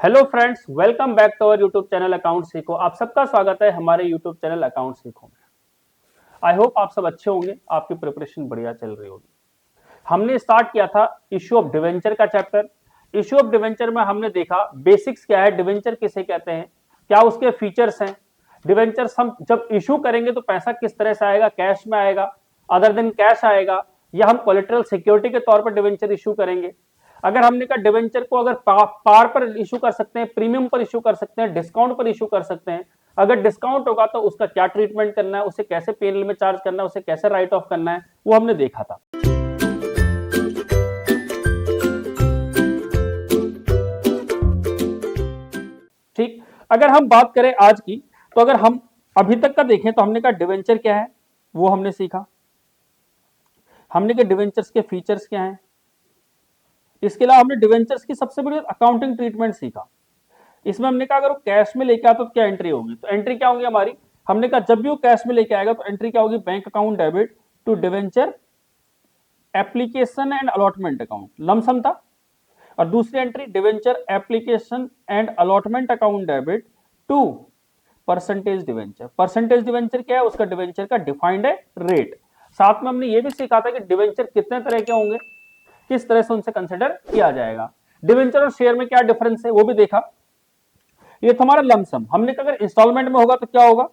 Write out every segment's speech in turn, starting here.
Hello friends, welcome back to our YouTube channel account सीखो। आप सबका स्वागत है हमारे यूट्यूब चैनल अकाउंट सीखो में। आई होप आप सब अच्छे होंगे, आपकी प्रिपरेशन बढ़िया चल रही होगी। हमने स्टार्ट किया था इश्यू ऑफ डिवेंचर का चैप्टर। इश्यू ऑफ डिवेंचर में हमने देखा बेसिक्स क्या है, डिवेंचर किसे कहते हैं, क्या उसके फीचर्स हैं, डिवेंचर्स हम जब इशू करेंगे तो पैसा किस तरह से आएगा, कैश में आएगा, अदर देन कैश आएगा, या हम कोलेटरल सिक्योरिटी के तौर पर डिवेंचर इशू करेंगे। अगर हमने कहा डिवेंचर को अगर पार पर इशू कर सकते हैं, प्रीमियम पर इशू कर सकते हैं, डिस्काउंट पर इशू कर सकते हैं, अगर डिस्काउंट होगा तो उसका क्या ट्रीटमेंट करना है, उसे कैसे पीएनएल में चार्ज करना है, उसे कैसे राइट ऑफ करना है, वो हमने देखा था। ठीक, अगर हम बात करें आज की, तो अगर हम अभी तक का देखें तो हमने कहा डिवेंचर क्या है वो हमने सीखा, हमने कहा डिवेंचर्स के फीचर्स क्या हैं, इसके अलावा हमने डिवेंचर्स की सबसे बड़ी अकाउंटिंग ट्रीटमेंट सीखा। इसमें हमने कहा अगर वो कैश में लेके आता तो क्या एंट्री होगी, तो एंट्री क्या होगी हमारी, हमने कहा जब भी वो कैश में लेके आएगा तो एंट्री क्या होगी, bank account debit to debenture application and allotment account, lump sum था। और दूसरी entry debenture application and allotment account debit to percentage debenture. Percentage debenture क्या है, उसका डिवेंचर का डिफाइंड है रेट। साथ में हमने ये भी सीखा था कि डिवेंचर कितने तरह के होंगे, किस तरह से उनसे कंसिडर किया जाएगा, डिवेंचर और शेयर में क्या डिफरेंस है वो भी देखा। ये था हमारा लमसम। हमने कहा अगर इंस्टॉलमेंट में होगा तो क्या होगा,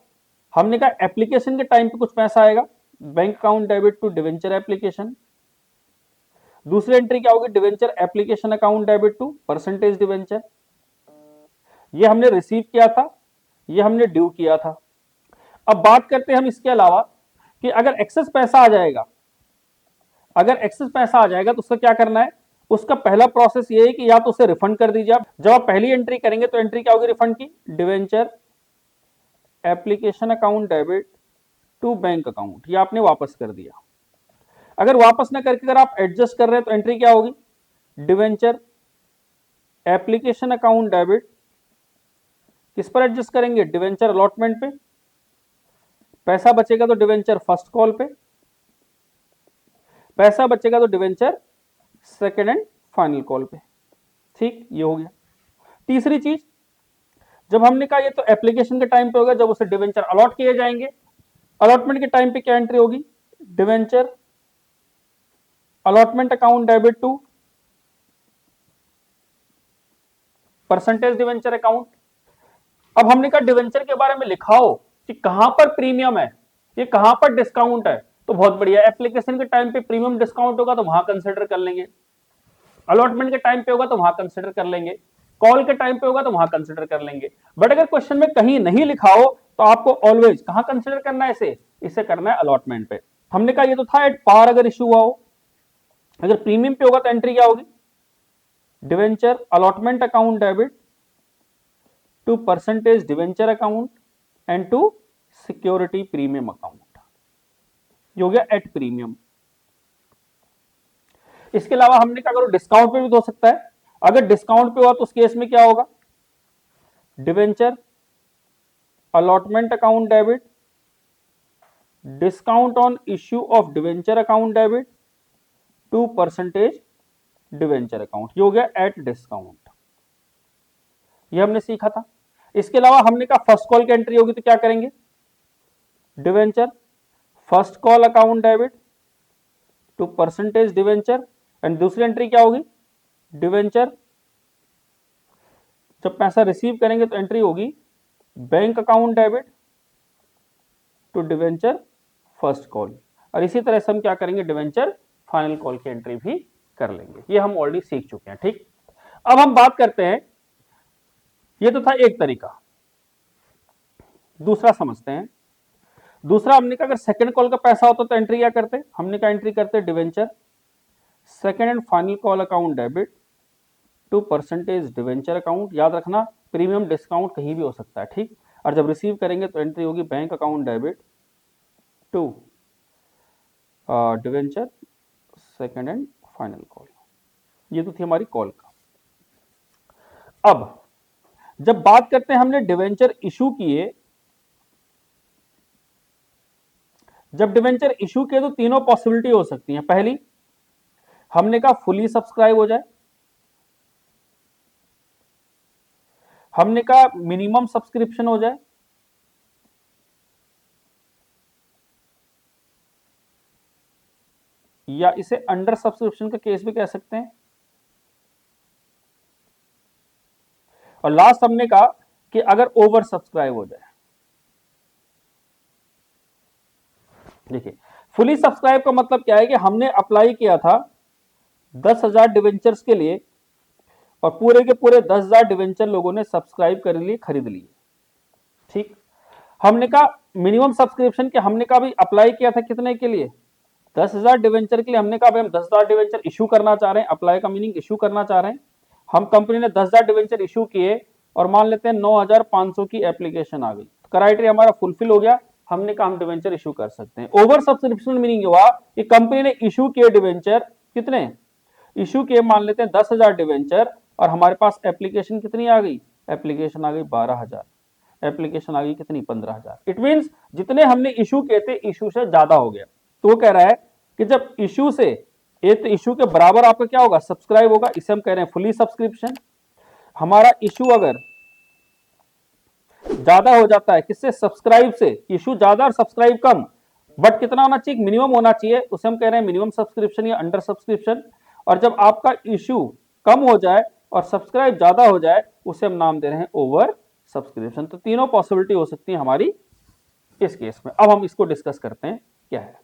हमने कहा एप्लीकेशन के टाइम पे कुछ पैसा आएगा, bank account debit to debenture application. दूसरी एंट्री क्या होगी, debenture application account debit to percentage debenture. ये हमने रिसीव किया था, ये हमने ड्यू किया था। अब बात करते हैं हम इसके अलावा कि अगर एक्सेस पैसा आ जाएगा, अगर एक्सेस पैसा आ जाएगा तो उसका क्या करना है, उसका पहला प्रोसेस ये है कि या तो उसे रिफंड कर दीजिए आप। जब आप पहली एंट्री करेंगे तो एंट्री क्या होगी रिफंड की, debenture application account debit to bank account, ये आपने वापस कर दिया। अगर वापस ना करके अगर आप एडजस्ट कर रहे हैं तो एंट्री क्या होगी, डिवेंचर एप्लीकेशन अकाउंट डेबिट, किस पर एडजस्ट करेंगे, डिवेंचर अलॉटमेंट पे। पैसा बचेगा तो डिवेंचर फर्स्ट कॉल पे, पैसा बचेगा तो debenture second and final call पे। ठीक, ये हो गया। तीसरी चीज, जब हमने कहा ये तो एप्लीकेशन के टाइम पे होगा, जब उसे डिवेंचर अलॉट किए जाएंगे, अलॉटमेंट के टाइम पे क्या एंट्री होगी, debenture allotment account debit to percentage debenture account. अब हमने कहा डिवेंचर के बारे में लिखाओ कि कहां पर प्रीमियम है, ये कहां पर डिस्काउंट है, तो बहुत बढ़िया, एप्लीकेशन के टाइम पे प्रीमियम डिस्काउंट होगा तो वहां कंसिडर कर लेंगे, अलॉटमेंट के टाइम पे होगा तो वहां कंसिडर कर लेंगे, कॉल के टाइम पे होगा तो वहां कंसिडर कर लेंगे। बट अगर क्वेश्चन में कहीं नहीं लिखा हो तो आपको ऑलवेज कहां कंसिडर करना है, इसे करना है अलॉटमेंट पे। हमने कहा ये तो था एट पार अगर इश्यू हुआ हो, अगर प्रीमियम पे होगा तो एंट्री क्या होगी, debenture allotment account debit to percentage debenture account and to security premium account, ये हो गया एट प्रीमियम। इसके अलावा हमने कहा अगर डिस्काउंट पे भी हो सकता है, अगर डिस्काउंट पे हुआ तो उस केस में क्या होगा, debenture allotment account debit discount on issue of debenture account debit to percentage debenture account, ये हो गया एट डिस्काउंट, ये हमने सीखा था। इसके अलावा हमने कहा फर्स्ट कॉल की एंट्री होगी तो क्या करेंगे, debenture first call account debit to percentage debenture, and दूसरी एंट्री क्या होगी, डिवेंचर जब पैसा रिसीव करेंगे तो एंट्री होगी bank account debit to debenture first call, और इसी तरह से हम क्या करेंगे, डिवेंचर फाइनल कॉल की एंट्री भी कर लेंगे। ये हम ऑलरेडी सीख चुके हैं। ठीक, अब हम बात करते हैं, ये तो था एक तरीका, दूसरा समझते हैं। दूसरा हमने कहा अगर सेकंड कॉल का पैसा होता तो एंट्री क्या करते, हमने कहा एंट्री करते debenture second and final call account debit to percentage debenture account. याद रखना प्रीमियम डिस्काउंट कहीं भी हो सकता है। ठीक, और जब रिसीव करेंगे तो एंट्री होगी bank account debit to debenture second and final call. ये तो थी हमारी कॉल का। अब जब बात करते हैं हमने डिवेंचर इशू किए, जब डिवेंचर इशू किए तो तीनों पॉसिबिलिटी हो सकती हैं। पहली, हमने कहा फुली सब्सक्राइब हो जाए, हमने कहा मिनिमम सब्सक्रिप्शन हो जाए, या इसे अंडर सब्सक्रिप्शन का केस भी कह सकते हैं। और लास्ट हमने कहा कि अगर ओवर सब्सक्राइब हो जाए। देखिए फुली सब्सक्राइब का मतलब क्या है कि हमने अप्लाई किया था 10,000 डिवेंचर्स के लिए और पूरे के पूरे 10,000 डिवेंचर लोगों ने सब्सक्राइब कर लिए, खरीद लिए। ठीक, हमने कहा मिनिमम सब्सक्रिप्शन के, हमने कहा भाई अप्लाई किया था कितने के लिए, 10,000 डिवेंचर के लिए। हमने कहा भाई हम 10,000 डिवेंचर इशू करना चाह रहे हैं, अप्लाई का मीनिंग इशू करना चाह रहे हैं। हम कंपनी ने 10,000 डिवेंचर इशू किए और मान लेते हैं 9,500 की एप्लीकेशन आ गई, क्राइटेरिया हमारा फुलफिल हो गया, हमने कहा हम डिवेंचर इशू कर सकते हैं। ओवर सब्सक्रिप्शन मीनिंग हुआ कि कंपनी ने इशू किए डिवेंचर, कितने इशू किए, मान लेते हैं 10,000 डिवेंचर, और हमारे पास एप्लीकेशन कितनी आ गई, एप्लीकेशन आ गई 12,000, एप्लीकेशन आ गई कितनी, 15,000। इट मींस जितने हमने इशू किए थे इशू से ज्यादा हो गया। तो वो कह रहा है कि जब इशू से, एक तो इशू के बराबर आपका क्या होगा, सब्सक्राइब होगा, इसे हम कह रहे हैं फुली सब्सक्रिप्शन। हमारा इशू अगर ज्यादा हो जाता है किससे, सब्सक्राइब से, इशू ज्यादा और सब्सक्राइब कम, बट कितना होना चाहिए, मिनिमम होना चाहिए, उसे हम कह रहे हैं मिनिमम सब्सक्रिप्शन या अंडर सब्सक्रिप्शन। और जब आपका इशू कम हो जाए और सब्सक्राइब ज्यादा हो जाए उसे हम नाम दे रहे हैं ओवर सब्सक्रिप्शन। तो तीनों पॉसिबिलिटी हो सकती है हमारी इस केस में। अब हम इसको डिस्कस करते हैं क्या है,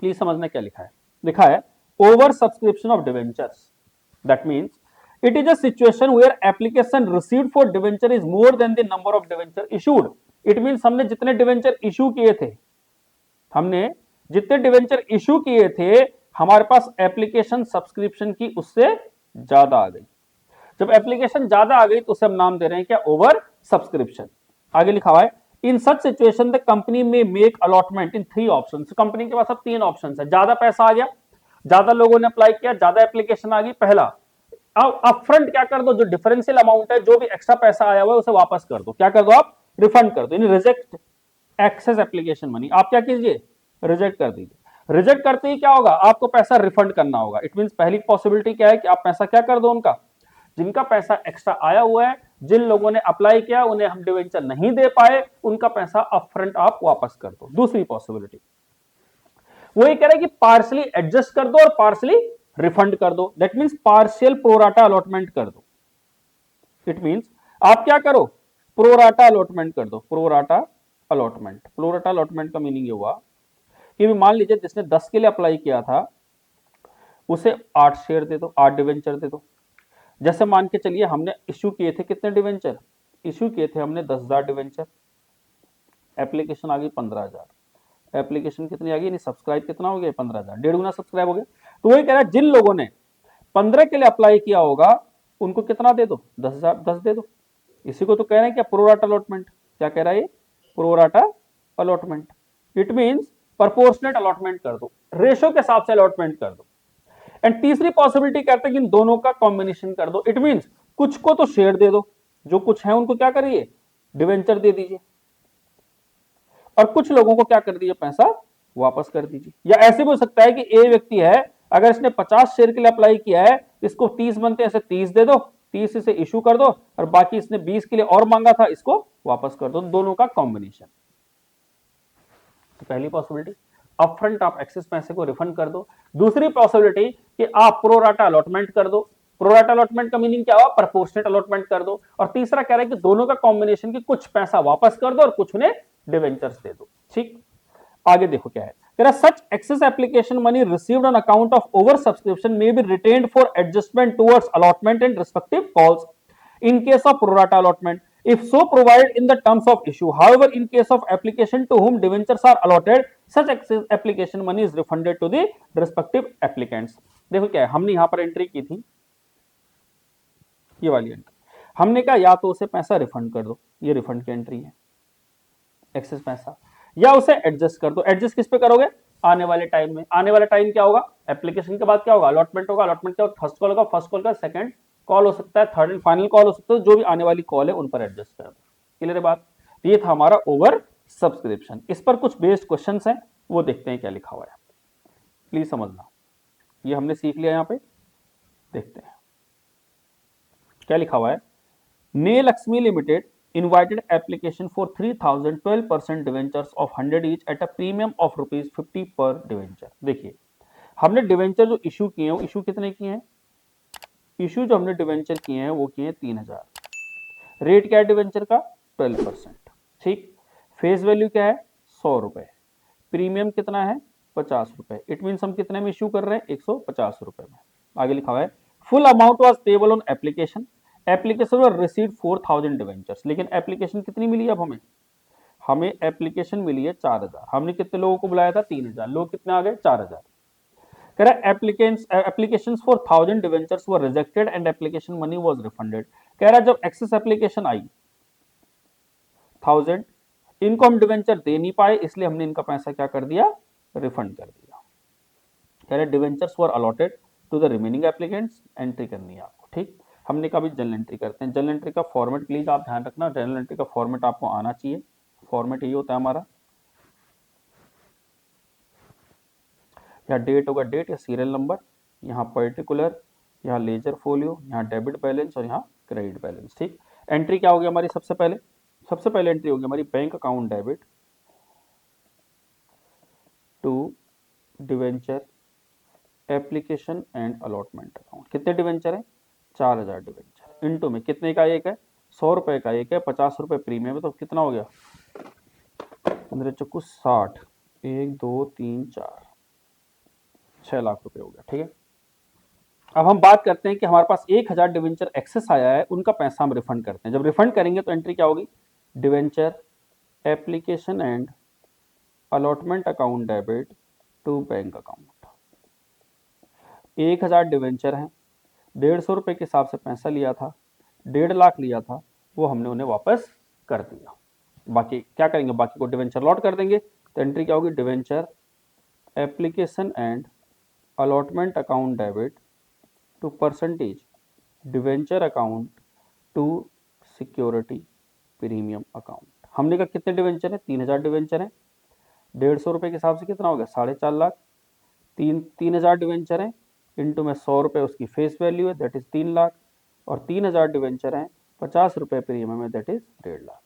प्लीज समझना क्या लिखा है। लिखा है over subscription of debentures, that means it is a situation where application received for debenture is more than the number of debenture issued. it means हमने जितने डिवेंचर इशू किए थे, हमने जितने डिवेंचर इशू किए थे, हमारे पास एप्लीकेशन सब्सक्रिप्शन की उससे ज्यादा आ गई। जब एप्लीकेशन ज्यादा आ गई तो उसे हम नाम दे रहे हैं क्या, ओवर सब्सक्रिप्शन। आगे लिखा हुआ है इन सच सिचुएशन द कंपनी में make allotment in 3 option. Company के पास अब 3 ऑप्शन है, ज्यादा पैसा आ गया, ज्यादा लोगों ने अप्लाई किया, ज्यादा एप्लीकेशन आ गई। पहला, अब अपफ्रंट क्या कर दो, जो डिफरेंशियल अमाउंट है, जो भी एक्स्ट्रा पैसा आया हुआ है उसे वापस कर दो। क्या कर दो आप, रिफंड कर दो, यानी रिजेक्ट एक्सेस एप्लीकेशन मनी। आप क्या कीजिए, रिजेक्ट कर दीजिए। रिजेक्ट करते ही क्या होगा, आपको पैसा रिफंड करना होगा। इट मींस पहली पॉसिबिलिटी क्या है कि आप पैसा क्या कर दो, उनका जिनका पैसा एक्स्ट्रा आया हुआ है, जिन लोगों ने अप्लाई किया उन्हें हम डिवेंचर नहीं दे पाए, उनका पैसा अपफ्रंट आप वापस कर दो। दूसरी पॉसिबिलिटी वही कह रहा है कि पार्शली एडजस्ट कर दो और पार्शली रिफंड कर दो, that means partial pro rata allotment कर दो। इट मींस आप क्या करो, प्रोराटा अलॉटमेंट कर दो, प्रोराटा अलॉटमेंट। प्रोराटा अलॉटमेंट का मीनिंग ये हुआ कि मान लीजिए जिसने 10 के लिए अप्लाई किया था उसे 8 शेयर दे दो, 8 डिवेंचर दे दो। जैसे मान के चलिए हमने इश्यू किए थे कितने डिवेंचर, इश्यू किए थे हमने 10,000 डिवेंचर, एप्लीकेशन आ गई 15,000, एप्लीकेशन कितनी आ गई, सब्सक्राइब कितना हो गया, 15,000, 1.5 गुना सब्सक्राइब हो गया। तो वही कह रहा है जिन लोगों ने 15 के लिए अप्लाई किया होगा उनको कितना दे दो, 10,000, 10 दे दो। इसी को तो कह रहे हैं क्या, प्रोराटा अलॉटमेंट। क्या कह रहा है ये, pro rata allotment. It means proportionate allotment कर दो, रेशो के हिसाब से अलॉटमेंट कर दो। एंड तीसरी पॉसिबिलिटी कहते हैं कि इन दोनों का कॉम्बिनेशन कर दो। इट मींस कुछ को तो शेयर दे दो, जो कुछ है उनको क्या करिए, डिवेंचर दे दीजिए, और कुछ लोगों को क्या कर दीजिए, पैसा वापस कर दीजिए। या ऐसे भी हो सकता है कि ए व्यक्ति है, अगर इसने 50 शेयर के लिए अप्लाई किया है, इसको 30 बनते हैं, ऐसे 30 दे दो, 30 इसे इशू कर दो, और बाकी इसने 20 के लिए और मांगा था, इसको वापस कर दो। दोनों का कॉम्बिनेशन। तो पहली पॉसिबिलिटी अपफ्रंट आप एक्सेस पैसे को रिफंड कर दो। दूसरी पॉसिबिलिटी कि आप प्रोराटा अलॉटमेंट कर दो। प्रोराटा अलॉटमेंट का मीनिंग क्या हुआ, प्रोपोर्शनेट अलॉटमेंट कर दो। और तीसरा कह रहा है कि दोनों का कॉम्बिनेशन की कुछ पैसा वापस कर दो और कुछ उन्हें डिवेंचर्स दे दो। ठीक, आगे देखो क्या है, तेरा such excess application money received on account of over subscription may be retained for adjustment towards allotment and respective calls in case of pro rata allotment if so provided in the terms of issue. However, in case of application to whom debentures are allotted, such application money is refunded to the respective applicants. देखो क्या है, हमने यहां पर entry की थी, ये वाली एंट्री, हमने कहा या तो उसे पैसा रिफंड कर दो, ये रिफंड की एंट्री है, एक्सेस पैसा, या उसे एडजस्ट कर दो। एडजस्ट किस पे करोगे, आने वाले टाइम में। आने वाला टाइम क्या होगा, एप्लीकेशन के बाद क्या होगा, अलॉटमेंट होगा, अलॉटमेंट के बाद फर्स्ट कॉल होगा, फर्स्ट कॉल का सेकंड कॉल हो सकता है, थर्ड एंड फाइनल कॉल हो सकता है, जो भी आने वाली कॉल है उन पर एडजस्ट कर दो। क्लियर है बात। ये था हमारा ओवर सब्सक्रिप्शन। इस पर कुछ बेस्ड क्वेश्चंस हैं, वो देखते हैं क्या लिखा हुआ है, प्लीज समझना। ये हमने सीख लिया, यहां पे देखते हैं क्या लिखा हुआ है। ने Lakshmi limited invited application for 3000 12% debentures of 100 each at a premium of rupees 50 per debenture। देखिए हमने डिवेंचर जो इशू किए हैं वो इशू कितने किए हैं, इशू जो हमने डिवेंचर किए हैं वो किए हैं 3000। रेट क्या है डिवेंचर का 12%। ठीक, फेस वैल्यू क्या है 100 रुपए, प्रीमियम कितना है 50 रुपए। इट मीन हम कितने में इशू कर रहे हैं 150 रुपए में। आगे लिखा हुआ है full amount was payable on application, application were received 4000 debentures. लेकिन एप्लीकेशन कितनी मिली अब हमें, हमें एप्लीकेशन मिली है 4000। हमने कितने लोगों को बुलाया था 3000, लोग कितने आ गए 4000। कह रहा है applications for 1000 debentures were rejected and application money was refunded. कह रहा है जब एक्सेस एप्लीकेशन आई 1000, इनको हम डिवेंचर दे नहीं पाए इसलिए हमने इनका पैसा क्या कर दिया, रिफंड कर दिया। कह रहे debentures were allotted to the remaining applicants, entry करनी है आपको। ठीक, हमने कहा भी जर्नल एंट्री करते हैं। जर्नल एंट्री का फॉर्मेट प्लीज आप ध्यान रखना, जर्नल एंट्री का फॉर्मेट आपको आना चाहिए। फॉर्मेट यही होता है हमारा, या डेट होगा डेट या सीरियल नंबर, यहाँ पर्टिकुलर, यहाँ लेजर फोलियो, यहाँ डेबिट बैलेंस और यहाँ क्रेडिट बैलेंस। ठीक, एंट्री क्या होगी हमारी, सबसे पहले एंट्री होगी हमारी bank account debit to debenture application and allotment account. कितने डिवेंचर है 4000 डिवेंचर, इनटू में कितने का एक है 100 रुपए का एक है, 50 रुपए प्रीमियम है, तो कितना हो गया 15 चक्कू 60, 1 2 3 4 6 लाख रुपए हो गया। ठीक है, अब हम बात करते हैं कि हमारे पास 1000 डिवेंचर एक्सेस आया है, उनका पैसा हम रिफंड करते हैं। जब रिफंड करेंगे तो एंट्री क्या होगी, debenture application and allotment account debit to bank account. 1000 debenture हैं, 150 रुपए के हिसाब से पैसा लिया था, 1.5 लाख लिया था, वो हमने उन्हें वापस कर दिया। बाकी क्या करेंगे, बाकी को डिवेंचर लॉट कर देंगे। तो एंट्री क्या होगी, debenture application and allotment account debit to percentage debenture account to security premium account. हमने कहा कितने डिवेंचर है 3000 डिवेंचर है, 150 रुपए के हिसाब से कितना हो गया 4.5 लाख। 3000 डिवेंचर है, इंटू में 100 रुपए उसकी फेस वैल्यू है, दैट इज 3 लाख, और 3000 डिवेंचर है, 50 रुपए प्रीमियम है, दैट इज 1.5 लाख।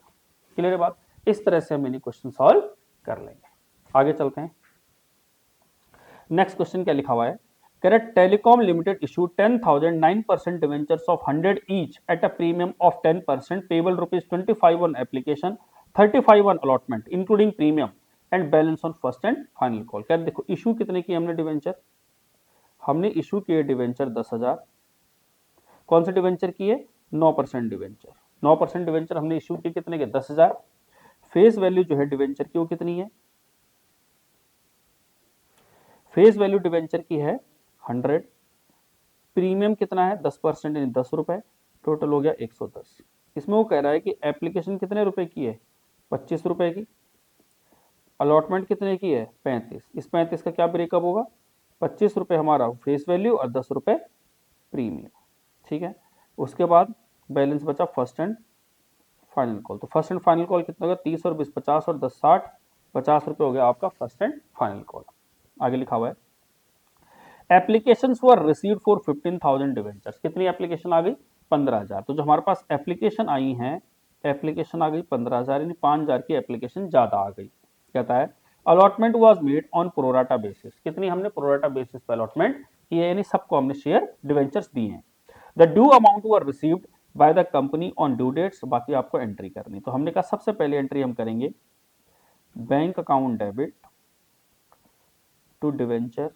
क्लियर है बात, इस तरह से हम मिनी क्वेश्चन सॉल्व कर लेंगे। आगे चलते हैं, नेक्स्ट क्वेश्चन क्या लिखा हुआ है, correct telecom limited issue 10,000 9% debentures of 100 each at a premium of 10% payable ₹25 on application, 35 on allotment including premium and balance on first and final call. क्या देखो इशू कितने की हमने डिवेंचर, हमने इशू किए डिवेंचर 10,000। कौन से डिवेंचर किए 9% डिवेंचर, 9% डिवेंचर हमने इशू किए कितने के 10,000। फेस वैल्यू जो है डिवेंचर की वो कितनी है, फेस वैल्यू डिवेंचर की है 100, प्रीमियम कितना है 10% यानी 10 रुपए, टोटल हो गया 110। इसमें वो कह रहा है कि एप्लीकेशन कितने रुपए की है 25 रुपए की, अलॉटमेंट कितने की है 35। इस 35 का क्या ब्रेकअप होगा, 25 रुपए हमारा फेस वैल्यू और 10 रुपए प्रीमियम। ठीक है, उसके बाद बैलेंस बचा फर्स्ट एंड फाइनल कॉल। तो फर्स्ट एंड फाइनल कॉल कितना होगा 30 और 20 50 और 10 60, 50 रुपए हो गया आपका फर्स्ट एंड फाइनल कॉल। आगे लिखा हुआ है applications were received for 15,000 debentures. कितनी एप्लीकेशन आ गई 15,000। तो जो हमारे पास एप्लीकेशन आई है, एप्लीकेशन आ गई 15,000, यानी 5,000 की एप्लीकेशन ज्यादा आ गई। कहता है allotment was made on pro rata basis. कितनी हमने प्रोराटा बेसिस पे अलॉटमेंट की है, यानी सबको हमने शेयर डिवेंचर्स दिए हैं। The due amount were received by the company on due dates. बाकी आपको एंट्री करनी, तो हमने कहा सबसे पहले एंट्री हम करेंगे bank account debit to debenture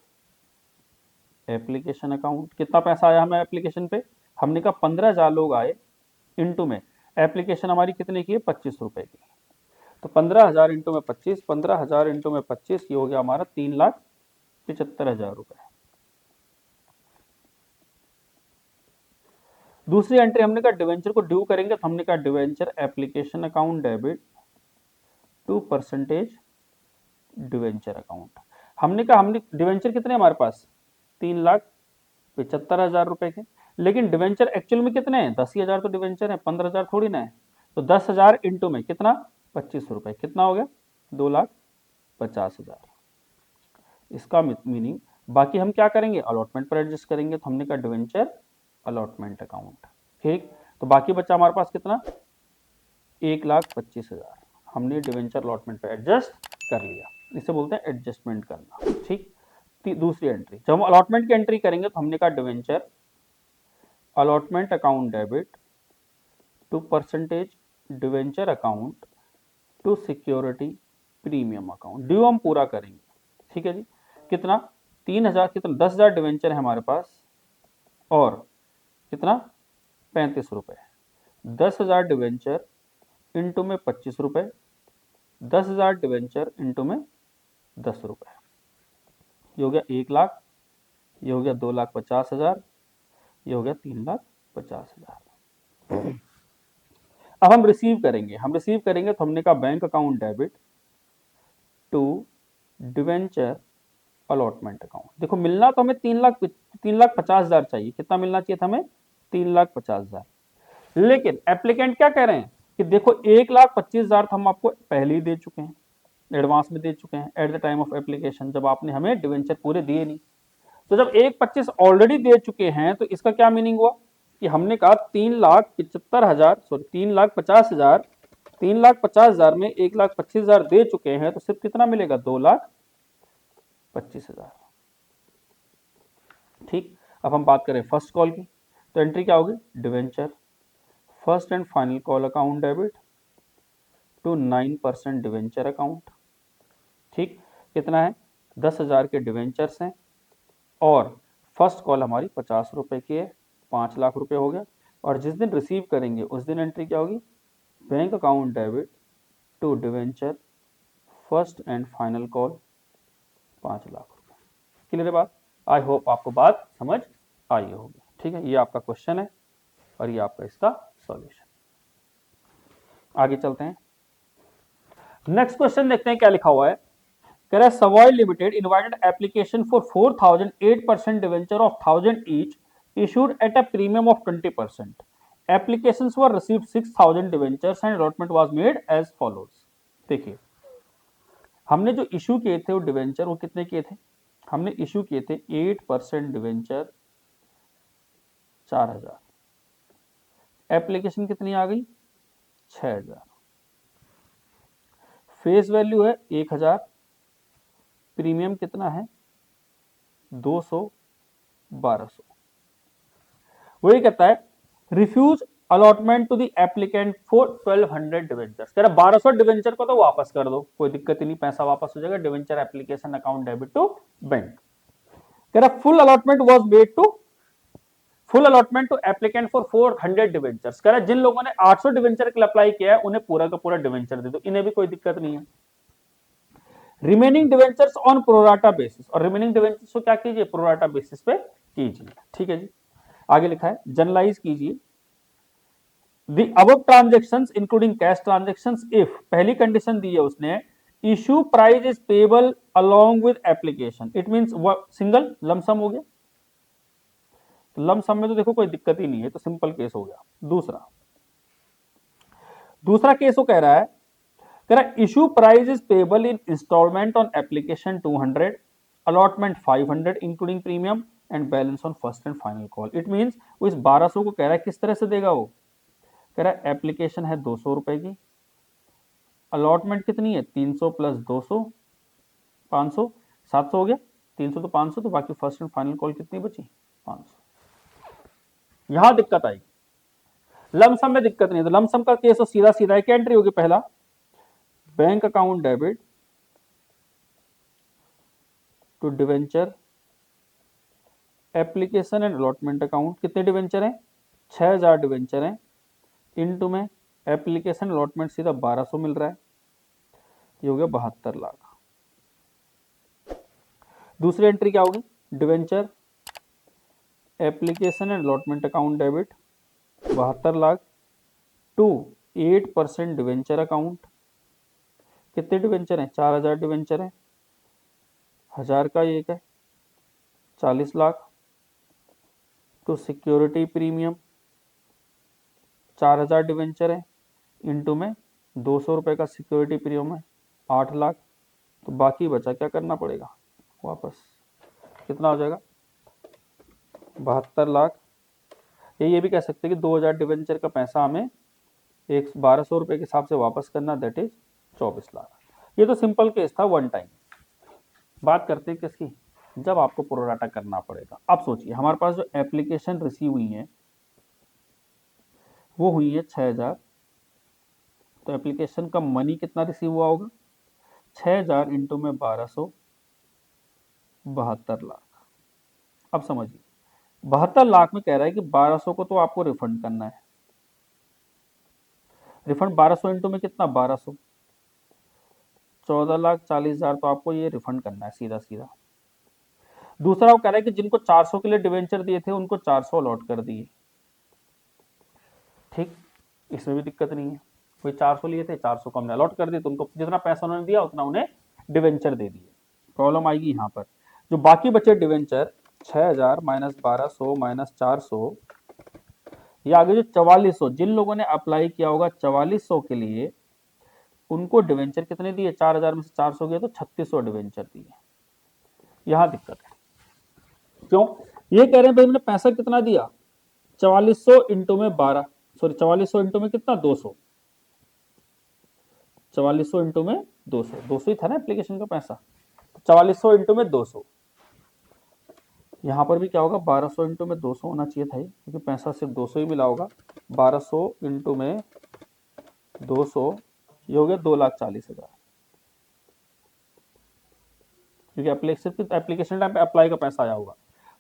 application account. कितना पैसा आया हमें एप्लीकेशन पे, हमने कहा 15,000 लोग आए, इंटू में एप्लीकेशन हमारी कितने की है 25 रुपए की। तो 15,000 इंटू में 25, 15,000 इंटू में 25, ये हो गया हमारा 3,75,000 रुपए। दूसरी एंट्री हमने कहा डिवेंचर को ड्यू करेंगे, तो हमने कहा debenture application account debit to percentage debenture account. हमने कहा हमने डिवेंचर कितने हमारे पास 3,75,000 रुपए के, लेकिन डिवेंचर एक्चुअल में कितने हैं 10,000 तो डिवेंचर है, 15,000 थोड़ी ना है। तो 10,000 इंटू में कितना 25 रुपए, कितना हो गया 2,50,000। इसका मीनिंग बाकी हम क्या करेंगे अलॉटमेंट पर एडजस्ट करेंगे। तो हमने कहा डिवेंचर अलॉटमेंट अकाउंट। ठीक, तो बाकी बचा हमारे पास कितना, 1,25,000 हमने डिवेंचर अलॉटमेंट पे एडजस्ट कर लिया, इसे बोलते हैं एडजस्टमेंट करना। ठीक, दूसरी एंट्री, जब हम अलॉटमेंट की एंट्री करेंगे तो हमने कहा debenture allotment account debit to percentage debenture account to security premium account, due हम पूरा करेंगे। ठीक है जी, कितना, 3,000, कितना 10,000 डिवेंचर है हमारे पास और कितना 35 रुपए, 10,000 डिवेंचर इंटू में 25 रुपए, 10,000 डिवेंचर इंटू में 10 रुपए, ये हो गया 1,00,000, ये हो गया 2,50,000, ये हो गया 3,50,000। अब हम रिसीव करेंगे तो हमने कहा bank account debit to debenture allotment account. देखो मिलना तो हमें 3,50,000 चाहिए, कितना मिलना चाहिए था हमें, 3,50,000, लेकिन एप्लीकेंट क्या कह रहे हैं कि देखो 1,25,000 तो हम आपको पहले ही दे चुके हैं, एडवांस में दे चुके हैं eight the time of application, जब आपने हमें डिवेंचर पूरे दिए नहीं। तो जब 1,25,000 ऑलरेडी दे चुके हैं तो इसका क्या मीनिंग हुआ कि हमने कहा 3,75,000 सॉरी 3,50,000, 3,50,000 में 1,25,000 दे चुके हैं तो सिर्फ कितना मिलेगा, 2,25,000। ठीक, अब हम बात करें फर्स्ट कॉल की, तो एंट्री क्या होगी, debenture first and final call account debit to 9% debenture account. ठीक, कितना है, 10,000 के डिवेंचर्स हैं और फर्स्ट कॉल हमारी 50 रुपए की है, 5 लाख रुपए हो गया। और जिस दिन रिसीव करेंगे उस दिन एंट्री क्या होगी, bank account debit to debenture first and final call 5 lakh रुपए। क्लियर है बात, आई होप आपको बात समझ आई होगी। ठीक है, ये आपका क्वेश्चन है और ये आपका इसका सॉल्यूशन। आगे चलते हैं, नेक्स्ट क्वेश्चन देखते हैं क्या लिखा हुआ है। कह रहा है Savoy limited invited application for 4,000 8% debenture of 1,000 each issued at a premium of 20%. Applications were received 6,000 debentures and allotment was made as follows. देखिए हमने जो इशू किए थे वो डिवेंचर वो कितने किए थे, हमने इशू किए थे 8% डिवेंचर 4,000, एप्लीकेशन कितनी आ गई 6,000, फेस वैल्यू है 1,000, प्रीमियम कितना है 200, 1200। वही कहता है refuse allotment to the applicant for 1,200 debentures, कह रहा 1,200 डिवेंचर को तो वापस कर दो, कोई दिक्कत ही नहीं, पैसा वापस हो जाएगा, debenture application account debit to bank. कह रहा full allotment was made to applicant for 400 debentures, कह रहा जिन लोगों ने 800 डिवेंचर के लिए अप्लाई किया है उन्हें पूरा का पूरा डिवेंचर दे दो, इन्हें भी कोई दिक्कत नहीं है। Remaining debentures on pro rata basis, और रिमेनिंग डिवेंचर्स को क्या कीजिए, प्रोराटा बेसिस पे कीजिए। ठीक है जी, आगे लिखा है जनरलाइज कीजिए the above transactions including cash transactions if, पहली कंडीशन दी है उसने, issue price is payable along with application, it means single lump sum हो गया, तो लमसम में तो देखो कोई दिक्कत ही नहीं है, तो सिंपल केस हो गया। दूसरा केस वो कह रहा है issue price is payable in installment on application 200, allotment 500 including premium and balance on first and final call. It means वो इस 1,200 को कह रहा है किस तरह से देगा, वो कह रहा है एप्लीकेशन है 200 रुपए की, अलॉटमेंट कितनी है 300 प्लस 200 500, 700 हो गया, 300 तो 500, तो बाकी फर्स्ट एंड फाइनल कॉल कितनी बची 500। यहां दिक्कत आई, लमसम में दिक्कत नहीं, तो लमसम का केस तो सीधा सीधा है, क्या एंट्री होगी, पहला bank account debit to debenture application and allotment account, कितने डिवेंचर हैं 6,000 डिवेंचर हैं, इनटू में एप्लीकेशन अलॉटमेंट सीधा 1,200 मिल रहा है, ये हो गया 72 लाख। दूसरी एंट्री क्या होगी, debenture application and allotment account debit 72 lakh to 8% debenture account, कितने डिवेंचर हैं 4,000 डिवेंचर हैं, 1,000 का एक है 40 लाख, तो सिक्योरिटी प्रीमियम 4,000 डिवेंचर है, इनटू में 200 रुपए का सिक्योरिटी प्रीमियम है 8 लाख, तो बाकी बचा क्या करना पड़ेगा वापस, कितना हो जाएगा 72 लाख ये भी कह सकते हैं कि 2000 डिवेंचर का पैसा हमें 1200 रुपए के हिसाब से वापस करना, दैट इज 24 लाख। ये तो सिंपल केस था, वन टाइम। बात करते हैं किसकी, जब आपको प्रोराटा करना पड़ेगा। अब सोचिए हमारे पास जो एप्लीकेशन रिसीव हुई है वो हुई है 6000, तो एप्लीकेशन का मनी कितना रिसीव हुआ होगा, 6000 इंटू में 1200, 72 लाख। अब समझिए 72 लाख में कह रहा है कि 1200 को तो आपको रिफंड करना है। रिफंड 1200 इंटू में कितना, 1200, 14,40,000 तो आपको ये रिफंड करना है सीधा सीधा। दूसरा वो कह रहा है कि जिनको 400 के लिए डिवेंचर दिए थे उनको 400 अलॉट कर दिए। ठीक, इसमें भी दिक्कत नहीं है, कोई 400 लिए थे, 400 को हमने अलॉट कर दिए, तो उनको जितना पैसा उन्होंने दिया उतना उन्हें डिवेंचर दे दिए। प्रॉब्लम आएगी यहाँ पर, जो बाकी बचे डिवेंचर 6000 माइनस 1200 माइनस 400, ये आगे जो 4400, जिन लोगों ने अप्लाई किया होगा 4400 के लिए, उनको डिवेंचर कितने दिए, 4000 में से 400 गए तो 3600 डिवेंचर दिए। यहां दिक्कत है, क्यों, ये कह रहे हैं भाई मैंने पैसा कितना दिया, 4400 इंटू में 12, सॉरी 4400 इंटू में कितना, 200, 4400 इंटू में 200, 200 ही था ना एप्लीकेशन का पैसा, 4400 इंटू में 200। यहां पर भी क्या होगा, 1200 इंटू में 200 होना चाहिए था, क्योंकि पैसा सिर्फ 200 ही मिला होगा। 1200 इंटू में 200, ये हो गया 2,40,000, क्योंकि एप्लीकेशन टाइम पे अप्लाई का पैसा आया होगा।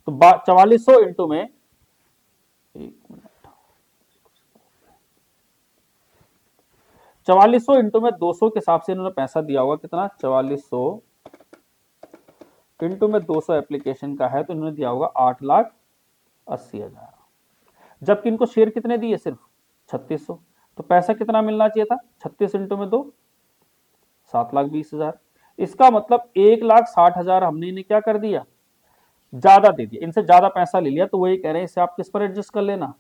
तो 4400 इंटू में, एक मिनट, 4400 इंटू में 200 के हिसाब से इन्होंने पैसा दिया होगा कितना, 4400 इंटू में 200 एप्लीकेशन का है, तो इन्होंने दिया होगा 8,80,000। जबकि इनको शेयर कितने दिए, सिर्फ 3600, तो पैसा कितना मिलना चाहिए था, 36 इंटू में 2, 7,20,000। इसका मतलब 1,60,000 हमने इन्हें क्या कर दिया, ज्यादा दे दिया, इनसे ज्यादा पैसा ले लिया। तो वही कह रहे हैं इसे आप किस पर एडजस्ट कर लेना,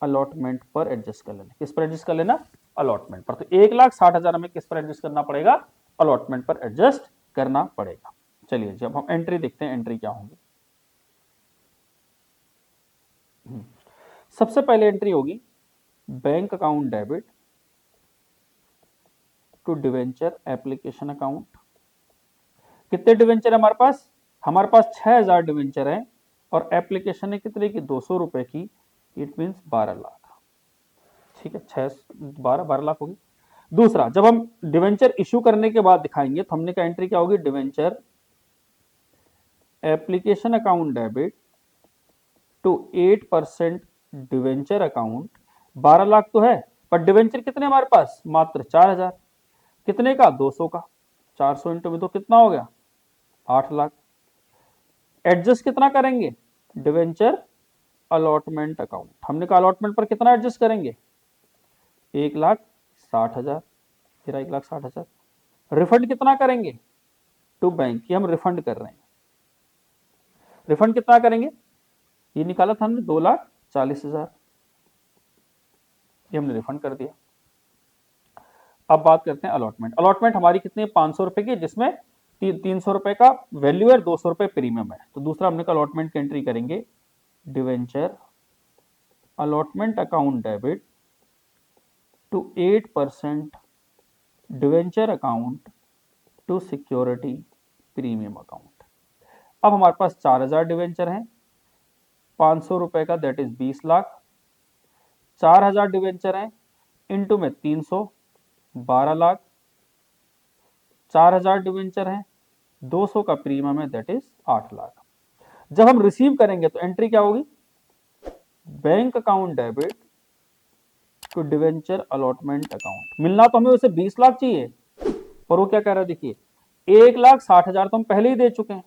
अलॉटमेंट पर एडजस्ट कर लेना। किस पर एडजस्ट कर लेना, अलॉटमेंट पर। तो 1,60,000 हमें किस पर एडजस्ट करना पड़ेगा, अलॉटमेंट पर एडजस्ट करना पड़ेगा। चलिए जब हम एंट्री देखते हैं, एंट्री क्या होंगी। सबसे पहले एंट्री होगी bank account debit to debenture application account. कितने डिवेंचर है हमारे पास, हमारे पास 6000 डिवेंचर है, और एप्लीकेशन है कितने की, 200 रुपए की, इट मींस 12 लाख। ठीक है, 12 लाख होगी। दूसरा, जब हम डिवेंचर इश्यू करने के बाद दिखाएंगे तो हमने का एंट्री क्या होगी, debenture application account debit to 8% debenture account. 12 lakh तो है, पर डिवेंचर कितने हमारे पास, मात्र 4000। कितने का, 200 का, 400 इंटू में तो कितना हो गया, 8 लाख। एडजस्ट कितना करेंगे, डिवेंचर अलॉटमेंट अकाउंट। हमने कहा अलॉटमेंट पर कितना एडजस्ट करेंगे, 1,60,000, फिर 1,60,000। रिफंड कितना करेंगे, टू बैंक, ये हम रिफंड कर रहे हैं। रिफंड कितना करेंगे, ये निकाला था हमने 2,40,000, ये हमने रिफंड कर दिया। अब बात करते हैं अलॉटमेंट। अलॉटमेंट हमारी कितनी है, 500 रुपए की, जिसमें 300 रुपए का वैल्यू है, 200 रुपए प्रीमियम है। तो दूसरा हमने कहा अलॉटमेंट की एंट्री करेंगे, debenture allotment account debit to 8% debenture account to security premium account. अब हमारे पास 4000 डिवेंचर हैं, 500 रुपए का, दैट इज 20 लाख। 4000 डिवेंचर हैं, इंटू में 300, 12 लाख। 4000 डिवेंचर हैं, 200 का प्रीमियम है, दैट इज 8 लाख। जब हम रिसीव करेंगे तो एंट्री क्या होगी, bank account debit to debenture allotment account. मिलना तो हमें उसे 20 लाख चाहिए, पर वो क्या कह रहा है, देखिए 1,60,000 तो हम पहले ही दे चुके हैं।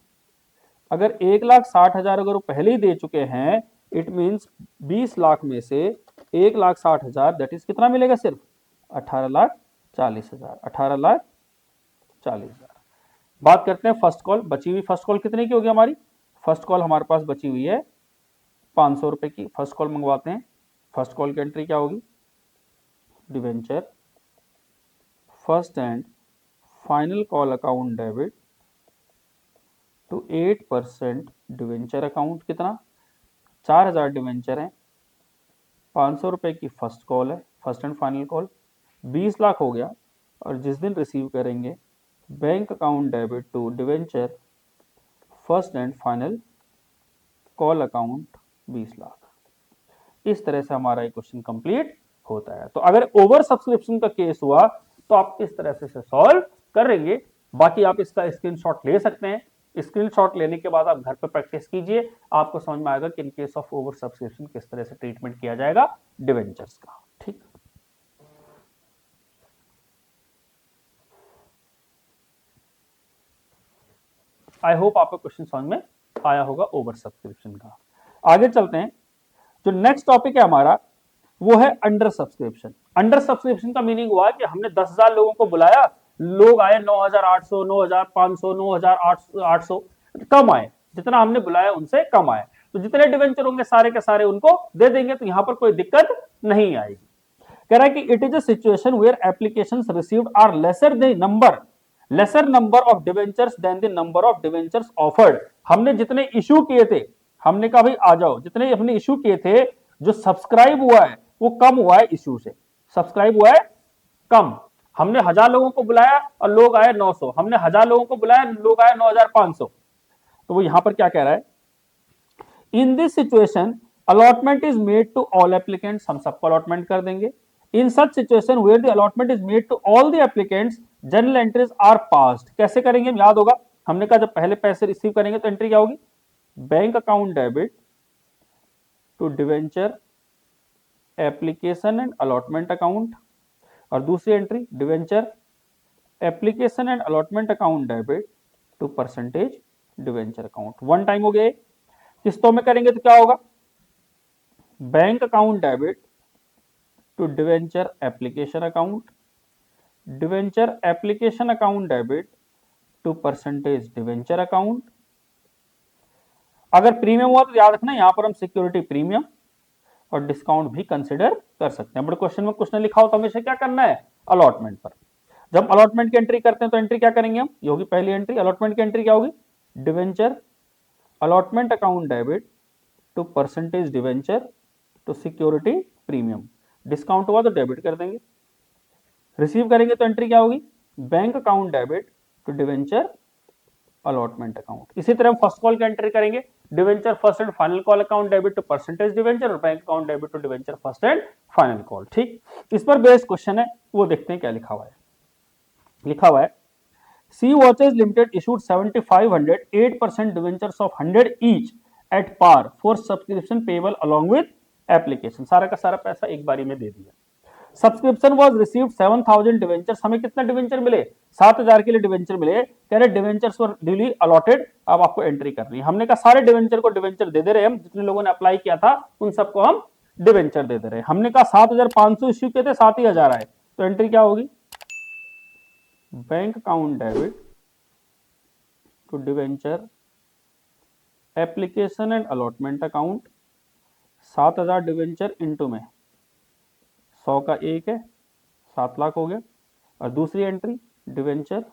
अगर 1,60,000 अगर वो पहले ही दे चुके हैं, इट मींस 20 लाख में से 1,60,000 दैट इज कितना मिलेगा, सिर्फ 18,40,000, 18,40,000। बात करते हैं फर्स्ट कॉल, बची हुई फर्स्ट कॉल कितने की होगी हमारी, फर्स्ट कॉल हमारे पास बची हुई है 500 रुपए की। फर्स्ट कॉल मंगवाते हैं, फर्स्ट कॉल की एंट्री क्या होगी, debenture first and final call account debit to 8% debenture account. कितना, 4000 डिवेंचर हैं, 500 रुपए की फर्स्ट कॉल है, first and final call, 20 lakh हो गया। और जिस दिन रिसीव करेंगे bank account debit to debenture first and final call account 20 lakh. इस तरह से हमारा ये क्वेश्चन कंप्लीट होता है। तो अगर ओवर सब्सक्रिप्शन का केस हुआ तो आप इस तरह से सॉल्व करेंगे। बाकी आप इसका स्क्रीनशॉट ले सकते हैं। स्क्रीनशॉट लेने के बाद आप घर पर प्रैक्टिस कीजिए, आपको समझ में आएगा कि in case of over subscription किस तरह से ट्रीटमेंट किया जाएगा डिवेंचर्स का। ठीक, आई होप आपको क्वेश्चन समझ में आया होगा ओवर सब्सक्रिप्शन का। आगे चलते हैं। जो नेक्स्ट टॉपिक है हमारा वो है अंडर सब्सक्रिप्शन। अंडर सब्सक्रिप्शन का मीनिंग हुआ कि हमने 10,000 लोगों को बुलाया, लोग आए 9,800, 9,500, 9,800, कम आए, जितना हमने बुलाया उनसे कम आए, तो जितने डिवेंचर होंगे सारे के सारे उनको दे देंगे, तो यहां पर कोई दिक्कत नहीं आएगी। कह रहा है कि it is a situation where applications received are lesser number of debentures than the number of debentures offered. हमने जितने इश्यू किए थे, हमने कहा भाई आ जाओ, जितने हमने इश्यू किए थे, जो सब्सक्राइब हुआ है वो कम हुआ है इश्यू से, सब्सक्राइब हुआ है कम। हमने 1000 लोगों को बुलाया और लोग आए 900, हमने 1000 लोगों को बुलाया, लोग आए 9,500। तो वो यहां पर क्या कह रहा है, in this situation allotment is made to all applicants, हम सबको अलॉटमेंट कर देंगे। In such situation where the allotment is made to all the applicants general entries are passed. कैसे करेंगे, याद होगा हमने कहा जब पहले पैसे रिसीव करेंगे तो एंट्री क्या होगी, bank account debit to debenture application and allotment account, और दूसरी entry debenture application and allotment account debit to percentage debenture account. One time हो गए। किस्तों में करेंगे तो क्या होगा, bank account debit to debenture application account, debenture application account debit to percentage debenture account. अगर प्रीमियम हुआ तो याद रखना यहां पर हम सिक्योरिटी प्रीमियम और डिस्काउंट भी कंसिडर कर सकते हैं। बट क्वेश्चन में कुछ नहीं लिखा हो तो हमेशा क्या करना है, अलॉटमेंट पर। जब अलॉटमेंट की एंट्री करते हैं तो एंट्री क्या करेंगे हम, ये होगी पहली एंट्री। अलॉटमेंट की एंट्री क्या होगी, debenture allotment account debit to percentage debenture to security premium, discount हुआ तो डेबिट कर देंगे। रिसीव करेंगे तो एंट्री क्या होगी, bank account debit to debenture allotment account. इसी तरह हम फर्स्ट कॉल की एंट्री करेंगे, debenture first and final call account debit to percentage debenture और bank account debit to debenture first and final call. ठीक, इस पर बेस्ड क्वेश्चन है, वो देखते हैं क्या लिखा हुआ है। लिखा हुआ है C watches limited issued 7500 8% debentures of 100 each at par for subscription payable along with application. सारा का सारा पैसा एक बारी में दे दिया। सब्सक्रिप्शन वाज रिसीव्ड 7000 डिवेंचर्स, हमें कितना डिवेंचर मिले, 7000 के लिए डिवेंचर मिले। कह रहे डिवेंचर्स वर ड्यूली अलॉटेड, अब आपको एंट्री करनी है। हमने कहा सारे डिवेंचर को डिवेंचर दे दे रहे, हम जितने लोगों ने अप्लाई किया था उन सबको हम डिवेंचर दे दे रहे। हमने कहा 7500 इश्यू किए थे, 7000 आए, तो एंट्री क्या होगी, bank account debit to debenture application and allotment account, 7000 debenture into में 100 का एक है, 7 लाख हो गया। और दूसरी entry debenture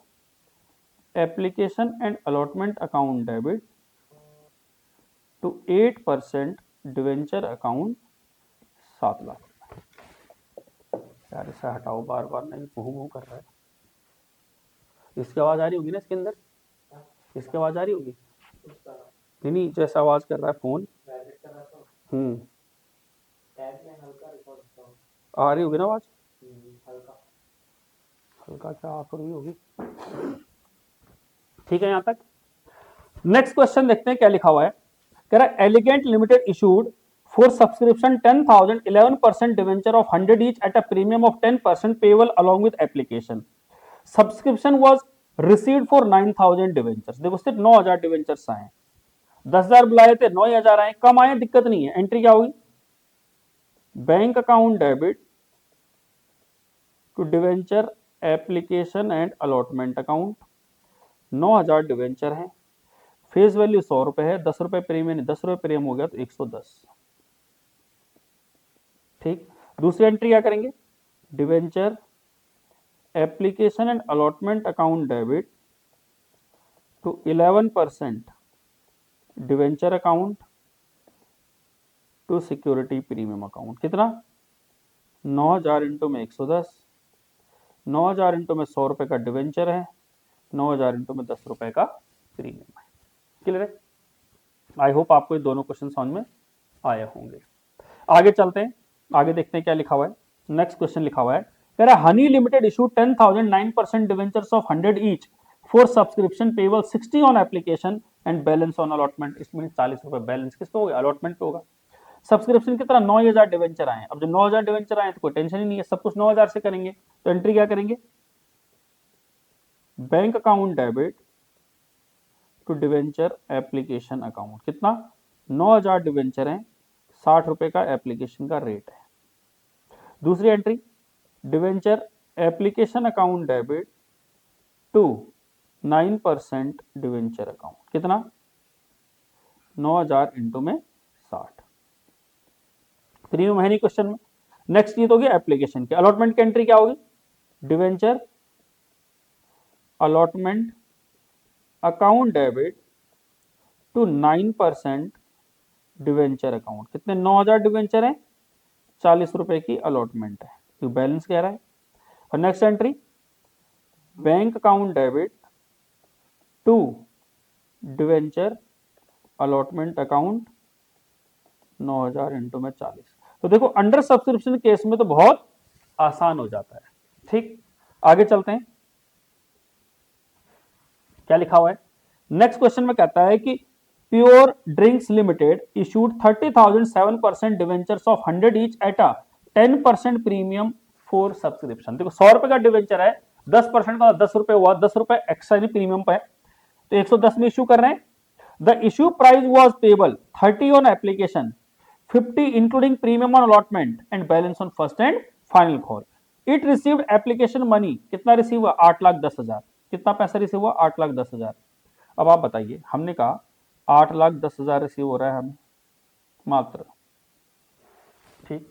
application and allotment account debit to 8% debenture account 7 lakh. यार इसे हटाओ, बार बार नहीं भू कर रहा है। इसकी आवाज आ रही होगी ना इसके अंदर, इसकी आवाज आ रही होगी, नहीं जैसा आवाज कर रहा है फोन, आ रही होगी ना आवाज, हल्का क्या आ रही होगी। ठीक है, यहां तक। नेक्स्ट क्वेश्चन देखते हैं क्या लिखा हुआ है। कह रहा है elegant limited issued for subscription 10,000 11% debenture of 100 each at a premium of 10% payable along with application. Subscription was received for 9,000 debentures. देखो सिर्फ 9,000 डिवेंचर्स आए, 10,000 बुलाए थे, 9,000 आए, कम आए, दिक्कत नहीं है। एंट्री क्या होगी, bank account debit to debenture application and allotment account. 9,000 debenture हैं, फेस वैल्यू 100 रुपए है, 10 रुपए प्रीमियम, 10 रुपए प्रीमियम हो गया तो 110। ठीक, दूसरी एंट्री क्या करेंगे, debenture application and allotment account debit to 11% debenture account to security premium account. कितना? 9,000 इंटू में 110, 9,000 इंटू में 100 रुपए का डिवेंचर है, 9,000 इंटू में 10 रुपए का प्रीमियम है। क्लियर है? आई होप आपको ये दोनों क्वेश्चन समझ में आए होंगे। आगे चलते हैं, आगे देखते हैं क्या लिखा हुआ है। नेक्स्ट क्वेश्चन लिखा हुआ है, कह रहा है Honey limited issue 10,000 9% debentures of 100 each for subscription payable 60 on application and balance on allotment. इसमें 40 रुपए बैलेंस किस पे होगा? अलॉटमेंट पे होगा। सब्सक्रिप्शन की तरह 9,000 डिवेंचर आए। अब जब 9,000 डिवेंचर आए तो कोई टेंशन ही नहीं है, सब कुछ 9,000 से करेंगे। तो एंट्री क्या करेंगे? Bank account debit to debenture application account. कितना? 9,000 डिवेंचर हैं, 60 रुपए का एप्लीकेशन का रेट है। दूसरी entry, debenture application account debit to 9% debenture account. कितना? 9,000 इंटू में 60। प्रीमियम है नहीं क्वेश्चन में। नेक्स्ट ये तो होगी एप्लीकेशन की। अलॉटमेंट की एंट्री क्या होगी? Debenture allotment account debit to 9% debenture account. कितने? 9,000 डिवेंचर है, 40 रुपए की अलॉटमेंट है, तो बैलेंस कह रहा है। और next entry, bank account debit to debenture allotment account 9,000 into में 40। तो देखो अंडर सब्सक्रिप्शन केस में तो बहुत आसान हो जाता है। ठीक, आगे चलते हैं, क्या लिखा हुआ है। नेक्स्ट क्वेश्चन में कहता है कि pure drinks limited issued 30,000 7% debentures of 100 each at a 10% premium for subscription. देखो 100 रुपए का डिवेंचर है, 10% का 10 रुपए हुआ, 10 रुपए एक्स्ट्रा प्रीमियम पे, तो 110 में इशू कर रहे हैं। The issue price was payable 30 on application, 50 including premium on allotment and balance on first and final call. It received application money. कितना रिसीव हुआ? 8,10,000। कितना पैसा रिसीव हुआ? 8,10,000। अब आप बताइए, हमने कहा 8,10,000 रिसीव हो रहा है हमें मात्र, ठीक,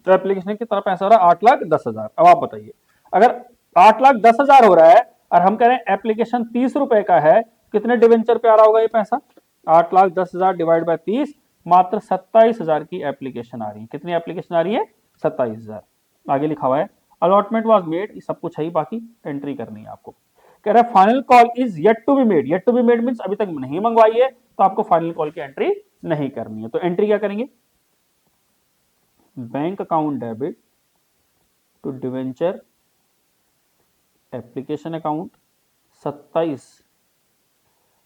तो एप्लीकेशन कितना पैसा हो रहा है? 8,10,000। अब आप बताइए, अगर 8,10,000 हो रहा है और हम कह रहे हैं एप्लीकेशन 30 रुपए का है, कितने डिवेंचर पे आ रहा होगा ये पैसा? 8,10,000 डिवाइड बाय 30, मात्र 27,000 की एप्लीकेशन आ रही है। कितनी एप्लीकेशन आ रही है? 27,000। आगे लिखा हुआ है अलॉटमेंट वाज मेड, सब कुछ है ही, बाकी एंट्री करनी है आपको। कह रहा है final call is yet to be made. Yet to be made means अभी तक नहीं मंगवाई है, तो आपको फाइनल कॉल की एंट्री नहीं करनी है। तो एंट्री क्या करेंगे? Bank account debit to debenture application account 27,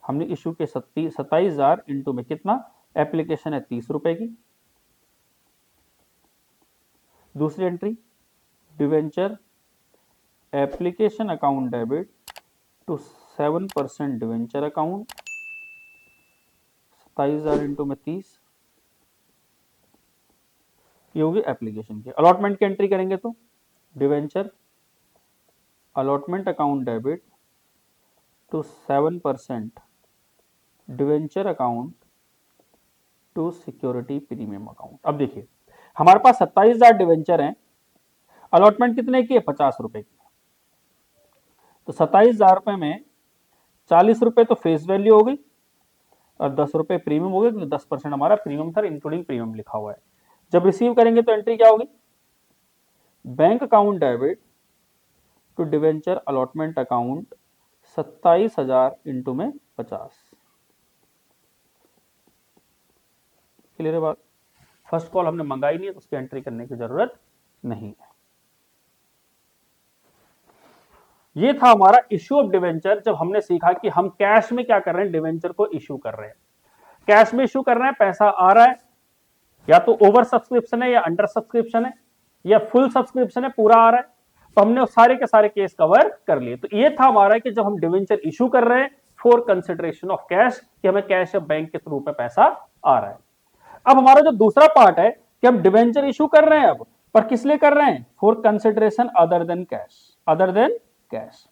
हमने इशू के 27,000 इंटू में कितना? एप्लीकेशन है 30 रुपए की। दूसरी entry, debenture application account debit to 7% debenture account, 27,000 into में 30, ये होगी एप्लीकेशन की। अलॉटमेंट की एंट्री करेंगे तो debenture allotment account debit to 7% debenture account to security premium account. अब देखिए हमारे पास 27,000 डिवेंचर हैं, अलॉटमेंट कितने की है? 50 रुपए की। तो 27,000 रुपए में 40 रुपए तो फेस वैल्यू हो गई और 10 रुपए प्रीमियम हो गए, क्योंकि 10% हमारा प्रीमियम था, इंक्लूडिंग प्रीमियम लिखा हुआ है। जब रिसीव करेंगे तो एंट्री क्या होगी? Bank account debit to debenture allotment account 27,000 into में 50। क्लियर है बात? फर्स्ट कॉल हमने मंगाई नहीं है तो उसकी एंट्री करने की जरूरत नहीं है। ये था हमारा इश्यू ऑफ डिवेंचर। जब हमने सीखा कि हम कैश में क्या कर रहे हैं, डिवेंचर को इश्यू कर रहे हैं। कैश में इश्यू कर रहे हैं, पैसा आ रहा है, या तो ओवर सब्सक्रिप्शन है या अंडर सब्सक्रिप्शन है या फुल सब्सक्रिप्शन है, पूरा आ रहा है। तो हमने सारे के सारे केस कवर कर लिए। तो ये था हमारा कि जब हम डिवेंचर इश्यू कर रहे हैं फॉर कंसिडरेशन ऑफ कैश, कि हमें कैश या बैंक के थ्रू पे पैसा आ रहा है। अब हमारा जो दूसरा पार्ट है कि हम डिवेंचर इशू कर रहे हैं अब, पर किस लिए कर रहे हैं? For consideration other than cash, other than cash.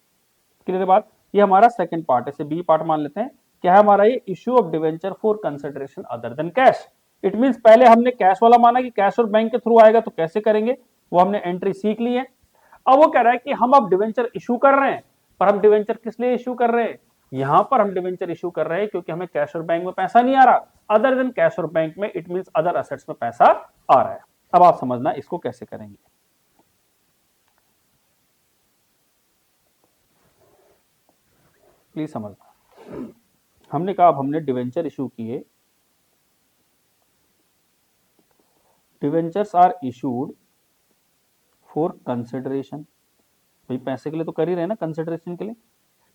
Clear बात? ये हमारा सेकंड पार्ट है, इसे बी पार्ट मान लेते हैं। क्या है हमारा ये? Issue of debenture for consideration other than cash. It means पहले हमने कैश वाला माना कि कैश और बैंक के थ्रू आएगा, तो कैसे करेंगे वो हमने एंट्री सीख ली है। अब वो कह रहा है कि हम अब डिवेंचर इशू कर रहे हैं, पर हम डिवेंचर किस लिए इशू कर रहे हैं? यहां पर हम डिवेंचर इशू कर रहे हैं क्योंकि हमें कैश और बैंक में पैसा नहीं आ रहा, अदर देन कैश और बैंक में इट मींस अदर असेट्स में पैसा आ रहा है। अब आप समझना इसको कैसे करेंगे। प्लीज समझना, हमने कहा अब हमने डिवेंचर इशू किए, debentures are issued for consideration, भाई पैसे के लिए तो कर ही रहे ना, कंसिडरेशन के लिए,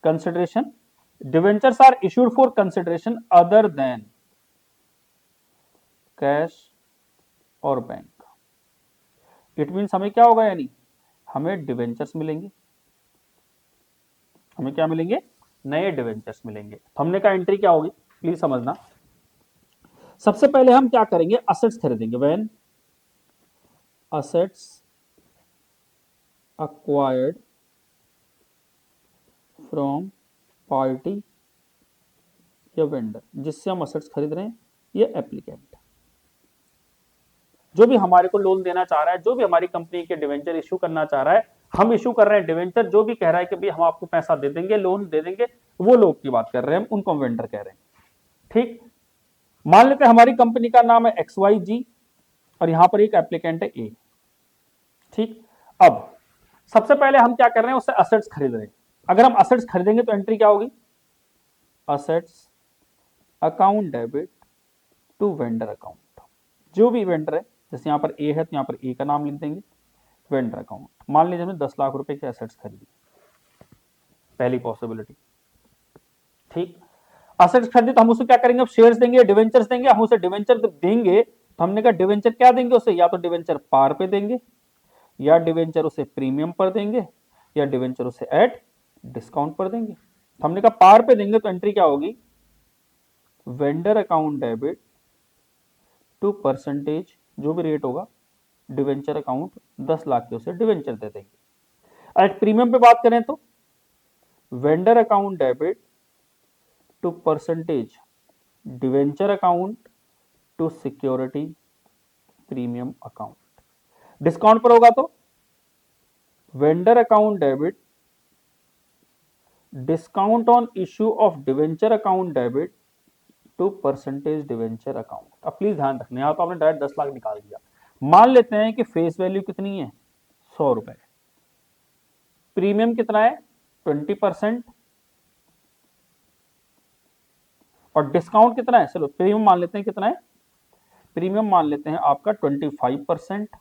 consideration, debentures are issued for consideration other than cash और बैंक। इट मींस हमें क्या होगा, यानी हमें डिवेंचर्स मिलेंगे, हमें क्या मिलेंगे, नए डिवेंचर्स मिलेंगे। तो हमने कहा एंट्री क्या होगी, प्लीज समझना। सबसे पहले हम क्या करेंगे, असेट्स खरीदेंगे, when assets acquired from party या वेंडर, जिससे हम असेट्स खरीद रहे हैं, ये एप्लीकेंट, जो भी हमारे को लोन देना चाह रहा है, जो भी हमारी कंपनी के डिवेंचर इशू करना चाह रहा है, हम इशू कर रहे हैं डिवेंचर, जो भी कह रहा है कि भाई हम आपको पैसा दे देंगे, लोन दे देंगे, वो लोग की बात कर रहे हैं हम, उनको हम वेंडर कह रहे हैं। ठीक, मान लेते हैं हमारी कंपनी का नाम है XYG और यहां पर एक एप्लीकेंट है A। ठीक, अब सबसे पहले हम क्या कर रहे हैं, उससे असेट्स खरीद रहे हैं। अगर हम असेट्स खरीदेंगे तो एंट्री क्या होगी, assets account debit to vendor account, जो भी वेंडर है, जैसे यहां पर ए है तो यहां पर ए का नाम लिख देंगे, वेंडर अकाउंट। मान लीजिए हमने 10 लाख रुपए के असेट्स खरीदे, पहली पॉसिबिलिटी। ठीक, असेट्स खरीदे तो हम उसे क्या करेंगे, अब शेयर्स देंगे, डिवेंचर्स देंगे। हम उसे डिवेंचर देंगे तो हमने कहा डिवेंचर क्या देंगे उसे, या तो डिवेंचर पार पे देंगे, या डिवेंचर उसे प्रीमियम पर देंगे, या डिवेंचर उसे एट डिस्काउंट पर देंगे। तो हमने कहा पार पे देंगे तो एंट्री क्या होगी, vendor account debit to percentage, जो भी रेट होगा, डिवेंचर अकाउंट 10 लाख के उसे डिवेंचर दे देंगे। एट प्रीमियम पे बात करें तो vendor account debit to percentage debenture account to security premium account. Discount पर होगा तो vendor account debit discount on issue of debenture account debit to percentage debenture account. अब प्लीज ध्यान रखना, यहां तो आपने डायरेक्ट 10 लाख निकाल दिया। मान लेते हैं कि फेस वैल्यू कितनी है, 100 रुपए, प्रीमियम कितना है 20%, और डिस्काउंट कितना है, चलो प्रीमियम मान लेते हैं कितना है, प्रीमियम मान लेते हैं आपका 25%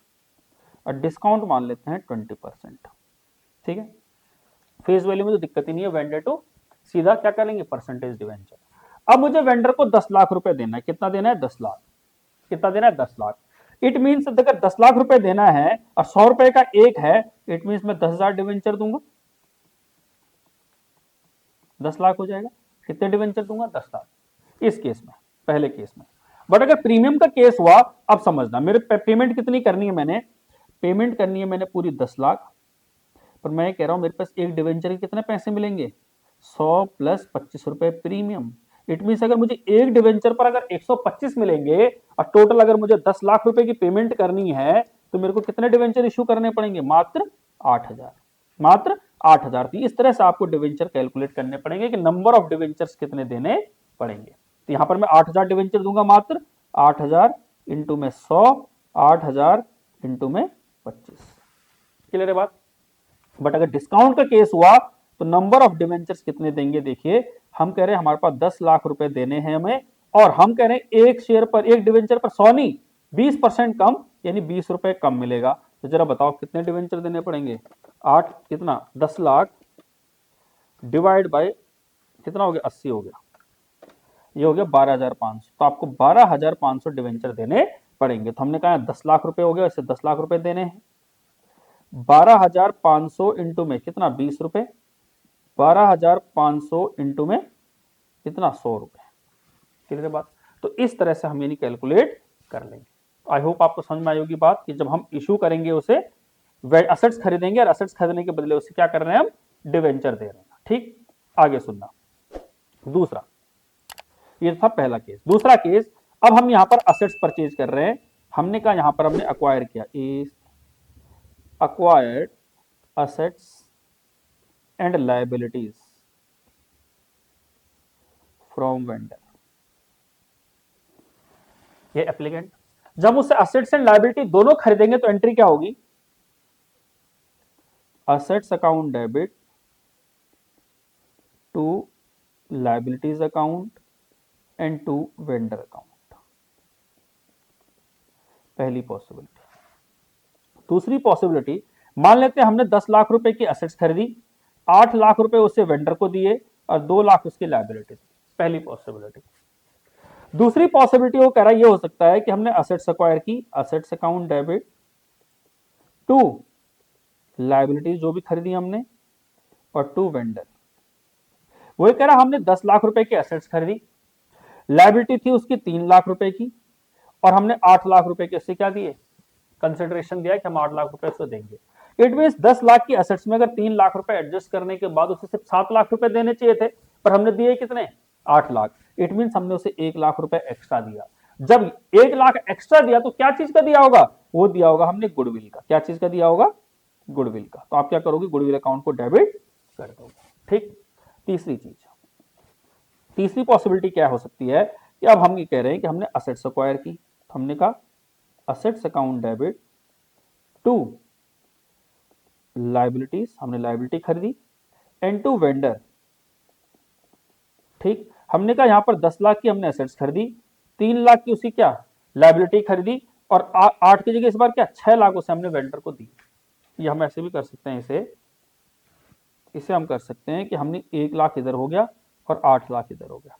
और डिस्काउंट मान लेते हैं 20%। ठीक है, फेस वैल्यू में तो दिक्कत ही नहीं है, वेंडर टू सीधा क्या करेंगे, परसेंटेज डिवेंचर। अब मुझे वेंडर को 10 लाख रुपए देना है, कितना देना है, 10 लाख, कितना देना है, 10 लाख। इट मींस अगर 10 लाख रुपए देना है और 100 रुपए का एक है, इट मींस मैं 10,000 डिवेंचर दूंगा, 10 लाख हो जाएगा। कितने डिवेंचर दूंगा, 10 लाख, इस केस में, पहले केस में। बट अगर प्रीमियम का केस हुआ, अब समझना, मेरे पेमेंट कितनी करनी है, मैंने पेमेंट करनी है मैंने पूरी 10 लाख, पर मैं कह रहा हूं मेरे पास एक डिवेंचर के कितने पैसे मिलेंगे, 100 प्लस 25 रुपए प्रीमियम। इट मींस अगर मुझे एक डिवेंचर पर अगर 125 मिलेंगे और टोटल अगर मुझे 10 लाख रुपए की पेमेंट करनी है, तो मेरे को कितने डिवेंचर इशू करने पड़ेंगे, मात्र 8,000, मात्र 8,000। तो इस तरह से आपको डिवेंचर कैलकुलेट करने पड़ेंगे कि नंबर ऑफ डिवेंचर्स कितने देने पड़ेंगे। तो यहां पर मैं 8,000 डिवेंचर दूंगा, मात्र 8,000 इंटू में 100, 8,000 इंटू में 25। क्लियर है बात। बट अगर डिस्काउंट का केस हुआ तो नंबर ऑफ डिवेंचर्स कितने देंगे, देखिए हम कह रहे हैं हमारे पास 10 लाख रुपए देने हैं हमें, और हम कह रहे हैं एक शेयर पर, एक डिवेंचर पर 100 नहीं, 20% कम, यानी 20 रुपए कम मिलेगा। तो जरा बताओ कितने डिवेंचर देने पड़ेंगे, 8 कितना, 10 लाख डिवाइड बाय कितना हो गया, 80 हो गया, ये हो गया 12,500। तो आपको 12,500 डिवेंचर देने पड़ेंगे। तो हमने कहा 10 लाख रुपए हो गया, इससे 10 लाख रुपए देने हैं, 12,500 इंटू में कितना, 20 रुपए, 12,500 इंटू में कितना, 100 रुपए। क्लियर बात। तो इस तरह से हम यानी कैलकुलेट कर लेंगे। आई होप आपको समझ में आई होगी बात, कि जब हम इशू करेंगे उसे, असेट्स खरीदेंगे और असेट्स खरीदने के बदले उसे क्या कर रहे हैं, हम डिवेंचर दे रहे हैं। ठीक, आगे सुनना। दूसरा, ये था पहला केस। दूसरा केस, अब हम यहां पर असेट्स परचेज कर रहे हैं। हमने कहा यहां पर हमने अक्वायर किया, acquired assets and liabilities from vendor, ये एप्लीकेंट। जब उससे असेट्स एंड लायबिलिटी दोनों खरीदेंगे तो एंट्री क्या होगी, assets account debit to liabilities account and to vendor account, पहली पॉसिबिलिटी। दूसरी पॉसिबिलिटी, मान लेते हैं हमने 10 लाख रुपए की असेट्स खरीदी, 8 लाख रुपए उससे वेंडर को दिए और 2 लाख उसकी लायबिलिटी, पहली पॉसिबिलिटी। दूसरी पॉसिबिलिटी वो कह रहा है, ये हो सकता है कि हमने असेट्स एक्वायर की, assets account debit to liabilities जो भी खरीदी हमने और टू वेंडर। वो कह रहा हमने 10 लाख रुपए की असेट्स खरीदी, लायबिलिटी थी उसकी 3 लाख रुपए की और हमने 8 लाख रुपए के उससे क्या दिए, कंसिडरेशन दिया कि हम 8 लाख रुपए उसको देंगे। इट मीन 10 लाख की असेट्स में अगर 3 लाख रुपए एडजस्ट करने के बाद उसे सिर्फ 7 लाख रुपए देने चाहिए थे, पर हमने दिए कितने, 8 लाख। इट मीन हमने उसे 1 लाख रुपए एक्स्ट्रा दिया। जब 1 लाख एक्स्ट्रा दिया तो क्या चीज का दिया होगा, वो दिया होगा हमने गुडविल का। क्या चीज का दिया होगा, गुडविल का। तो आप क्या करोगे, गुडविल अकाउंट को डेबिट कर दोगे। ठीक। तीसरी चीज, तीसरी पॉसिबिलिटी क्या हो सकती है कि अब हम ये कह रहे हैं कि हमने असेट्स एक्वायर की, तो हमने कहा assets account debit to liabilities, हमने लायबिलिटी खरीदी, एंड टू वेंडर। ठीक, हमने कहा यहां पर 10 लाख की हमने असेट्स खरीदी, 3 लाख की उसकी क्या लायबिलिटी खरीदी और 8 की जगह इस बार क्या 6 लाख उसे हमने वेंडर को दी। ये हम ऐसे भी कर सकते हैं, इसे हम कर सकते हैं कि हमने 1 लाख इधर हो गया और 8 लाख इधर हो गया।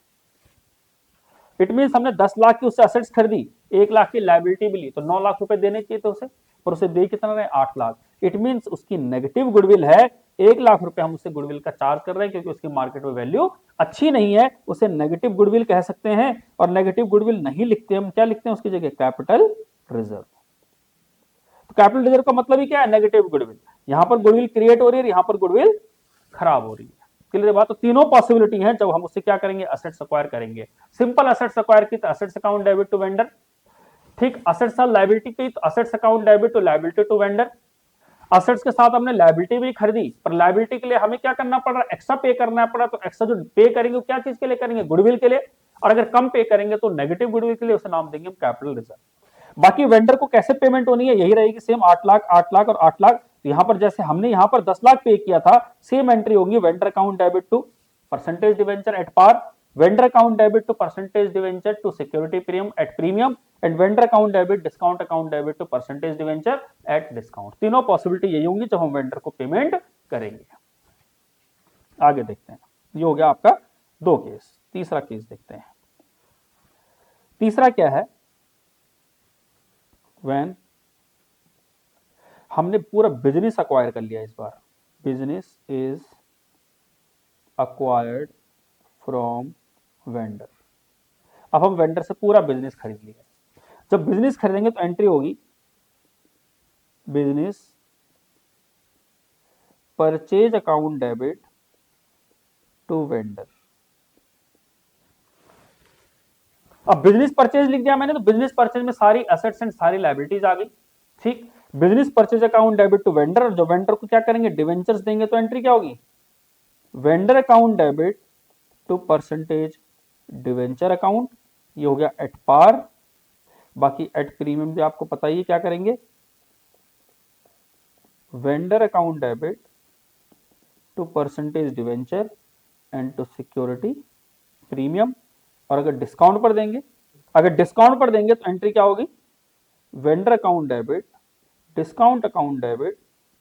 इट मीन हमने 10 लाख की उससे असेट्स खरीदी, 1 लाख की लायबिलिटी भी ली, तो 9 लाख रुपए देने चाहिए थे उसे, पर उसे दे कितना रहे, 8 लाख। इट मीन उसकी नेगेटिव गुडविल है, 1 लाख रुपए हम उससे गुडविल का चार्ज कर रहे हैं क्योंकि उसकी मार्केट में वैल्यू अच्छी नहीं है, उसे नेगेटिव गुडविल कह सकते हैं। और नेगेटिव गुडविल नहीं लिखते हम, क्या लिखते हैं उसकी जगह, कैपिटल रिजर्व। तो कैपिटल रिजर्व का मतलब ही क्या है, नेगेटिव गुडविल। यहां पर गुडविल क्रिएट हो रही है, यहां पर गुडविल खराब हो रही है। क्लियर बात। तो तीनों पॉसिबिलिटी है जब हम उससे क्या करेंगे, असेट्स एक्वायर करेंगे। सिंपल असेट्स एक्वायर की तो assets account debit to vendor. ठीक, असेट्स और लायबिलिटी की तो assets account debit to liability to vendor. Assets के साथ हमने लायबिलिटी भी खरीदी, पर लायबिलिटी के लिए हमें क्या करना पड़ रहा है, एक्स्ट्रा पे करना पड़ा। तो एक्स्ट्रा जो पे करेंगे क्या चीज के लिए करेंगे, गुडविल के लिए। और अगर कम पे करेंगे तो नेगेटिव गुडविल के लिए, उसे नाम देंगे हम कैपिटल रिजर्व। बाकी वेंडर को कैसे पेमेंट होनी है, यही रहेगी सेम, 8 लाख 8 लाख और 8 लाख। तो यहां पर जैसे हमने यहां पर 10 लाख पे किया था, सेम एंट्री होगी, vendor account debit to percentage debenture at par, vendor account debit to percentage debenture to security premium at premium, and vendor account debit discount account debit to percentage debenture at discount. तीनों possibility यही होंगी जब हम vendor को payment करेंगे। आगे देखते हैं, ये हो गया आपका 2 केस। तीसरा केस देखते हैं। तीसरा क्या है, व्हेन हमने पूरा बिजनेस अक्वायर कर लिया। इस बार business is acquired from vendor. अब हम वेंडर से पूरा बिजनेस खरीद लिया। जब बिजनेस खरीदेंगे तो एंट्री होगी business purchase account debit to vendor. अब बिजनेस परचेज लिख दिया मैंने, तो बिजनेस परचेज में सारी एसेट्स एंड सारी लायबिलिटीज आ गई। ठीक, business purchase account debit to vendor, और जो वेंडर को क्या करेंगे, डिवेंचर्स देंगे, तो एंट्री क्या होगी, vendor account debit to percentage debenture account. ये हो गया एट पार। बाकी एट प्रीमियम भी आपको पता ही है क्या करेंगे, vendor account debit to percentage debenture and to security premium. और अगर डिस्काउंट पर देंगे, तो एंट्री क्या होगी, vendor account debit discount account debit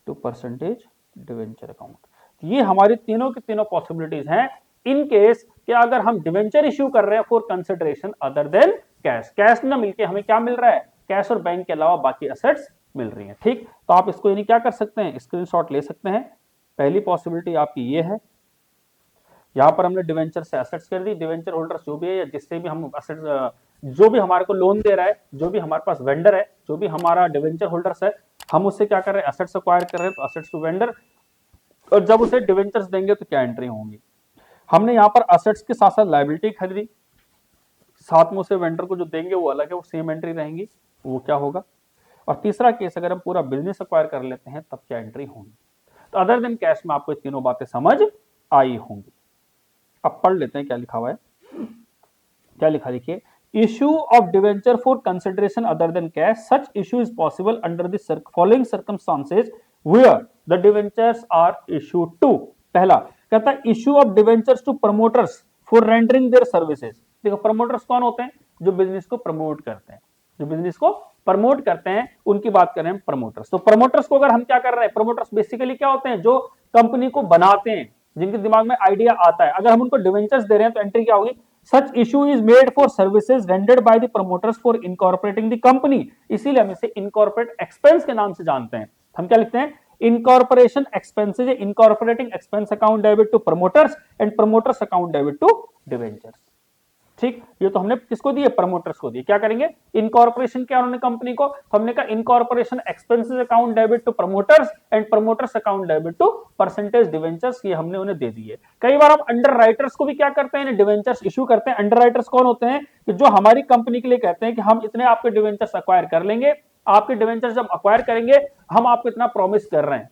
to percentage debenture account. ये हमारी तीनों की तीनों पॉसिबिलिटीज हैं इन केस कि अगर हम डिवेंचर इश्यू कर रहे हैं for consideration other than cash. Cash ना मिलके हमें क्या मिल रहा है, कैश और बैंक के अलावा बाकी एसेट्स मिल रही हैं। ठीक, तो आप इसको यानी क्या कर सकते हैं, स्क्रीनशॉट ले सकते हैं। पहली पॉसिबिलिटी आपकी ये है, यहां पर हमने डिवेंचर से एसेट्स कर दी। डिवेंचर होल्डर जो भी है या जिससे भी हम एसेट्स, जो भी हमारे को लोन दे रहा है, जो भी हमारे पास वेंडर है, जो भी हमारा डिवेंचर होल्डर्स है, हम उससे क्या कर रहे हैं, एसेट्स एक्वायर कर रहे हैं, तो एसेट्स टू वेंडर। और जब उसे डिवेंचर्स देंगे तो क्या एंट्री होंगी, हमने यहां पर एसेट्स के साथ साथ लायबिलिटी खरीदी, साथ में उसे वेंडर को जो देंगे वो अलग है, वो सेम एंट्री रहेंगी, वो क्या होगा। और तीसरा केस, अगर हम पूरा बिजनेस एक्वायर कर लेते हैं तब क्या एंट्री होंगी। तो अदर देन कैश में आपको तीनों बातें समझ आई होंगी। अब पढ़ लेते हैं क्या लिखा हुआ है। क्या लिखा देखिए, issue of debenture for consideration other than cash, such issue is possible under the following circumstances where the debentures are issued to. पहला कहता है issue of debentures to promoters for rendering their services. देखो promoters कौन होते हैं, जो business को promote करते हैं, जो बिजनेस को प्रमोट करते हैं उनकी बात कर रहे हैं प्रमोटर्स। तो प्रमोटर्स को अगर हम क्या कर रहे हैं, प्रमोटर्स बेसिकली क्या होते हैं, जो कंपनी को बनाते हैं, जिनके दिमाग में आइडिया आता है, अगर हम उनको डिवेंचर्स दे रहे हैं तो एंट्री क्या होगी, सच issue is made for services rendered by the promoters for incorporating the company, इसीलिए हम इसे इनकॉर्पोरेट एक्सपेंस के नाम से जानते हैं। हम क्या लिखते हैं, incorporation expenses, incorporating expense account debit to promoters and promoters account debit to debentures. ठीक, ये तो हमने किसको दिए, प्रमोटर्स को दिए। क्या करेंगे, इनकॉर्पोरेशन किया उन्होंने कंपनी को, तो हमने कहा incorporation expenses account debit to promoters and promoters account debit to percentage debentures, ये हमने उन्हें दे दिए। कई बार हम अंडर राइटर्स को भी क्या करते हैं, डिवेंचर्स इशू करते हैं। अंडर राइटर्स कौन होते हैं, कि जो हमारी कंपनी के लिए कहते हैं कि हम इतने आपके डिवेंचर्स अक्वायर कर लेंगे, आपके डिवेंचर्स जब अक्वायर करेंगे हम आपको इतना प्रॉमिस कर रहे हैं।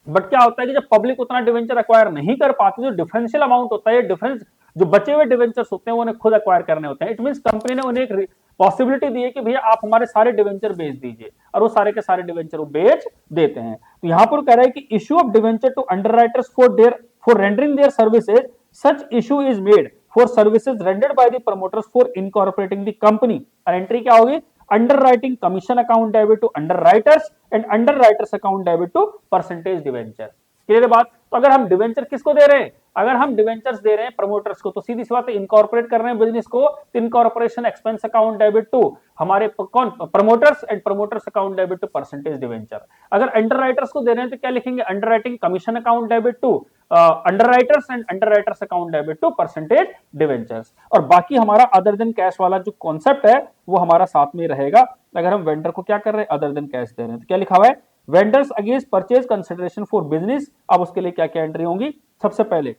बट क्या होता है कि जब पब्लिक उतना डिवेंचर अक्वायर नहीं कर पाती, जो डिफरेंशियल अमाउंट होता है, डिफरेंस जो बचे हुए डिवेंचर्स होते हैं वो उन्हें खुद अक्वायर करने होते हैं। इट मींस कंपनी ने उन्हें एक पॉसिबिलिटी दी है कि भैया आप हमारे सारे डिवेंचर बेच दीजिए, और वो सारे के सारे डिवेंचर वो बेच देते हैं। तो यहां पर कह रहा है कि issue of debenture to underwriters for rendering their services, such issue is made for services rendered by the promoters for incorporating the company. और एंट्री क्या होगी, underwriting commission account debit to underwriters and underwriters account debit to percentage debenture. Clear बात। तो अगर हम debenture किसको दे रहे हैं, अगर हम डिवेंचर्स दे रहे हैं प्रमोटर्स को, तो सीधी सी बात है इनकॉर्पोरेट कर रहे हैं बिजनेस को, incorporation expense account debit to हमारे कौन, promoters and promoters account debit to percentage debenture. अगर अंडरराइटर्स को दे रहे हैं तो क्या लिखेंगे, underwriting commission account debit to underwriters and underwriters account debit to percentage debentures. और बाकी हमारा अदर देन कैश वाला जो कॉन्सेप्ट है वो हमारा साथ में रहेगा। अगर हम वेंडर को क्या कर रहे हैं, अदर देन कैश दे रहे हैं, तो क्या लिखा हुआ है, vendors against purchase consideration for business. अब उसके लिए क्या क्या एंट्री होंगी, सबसे पहले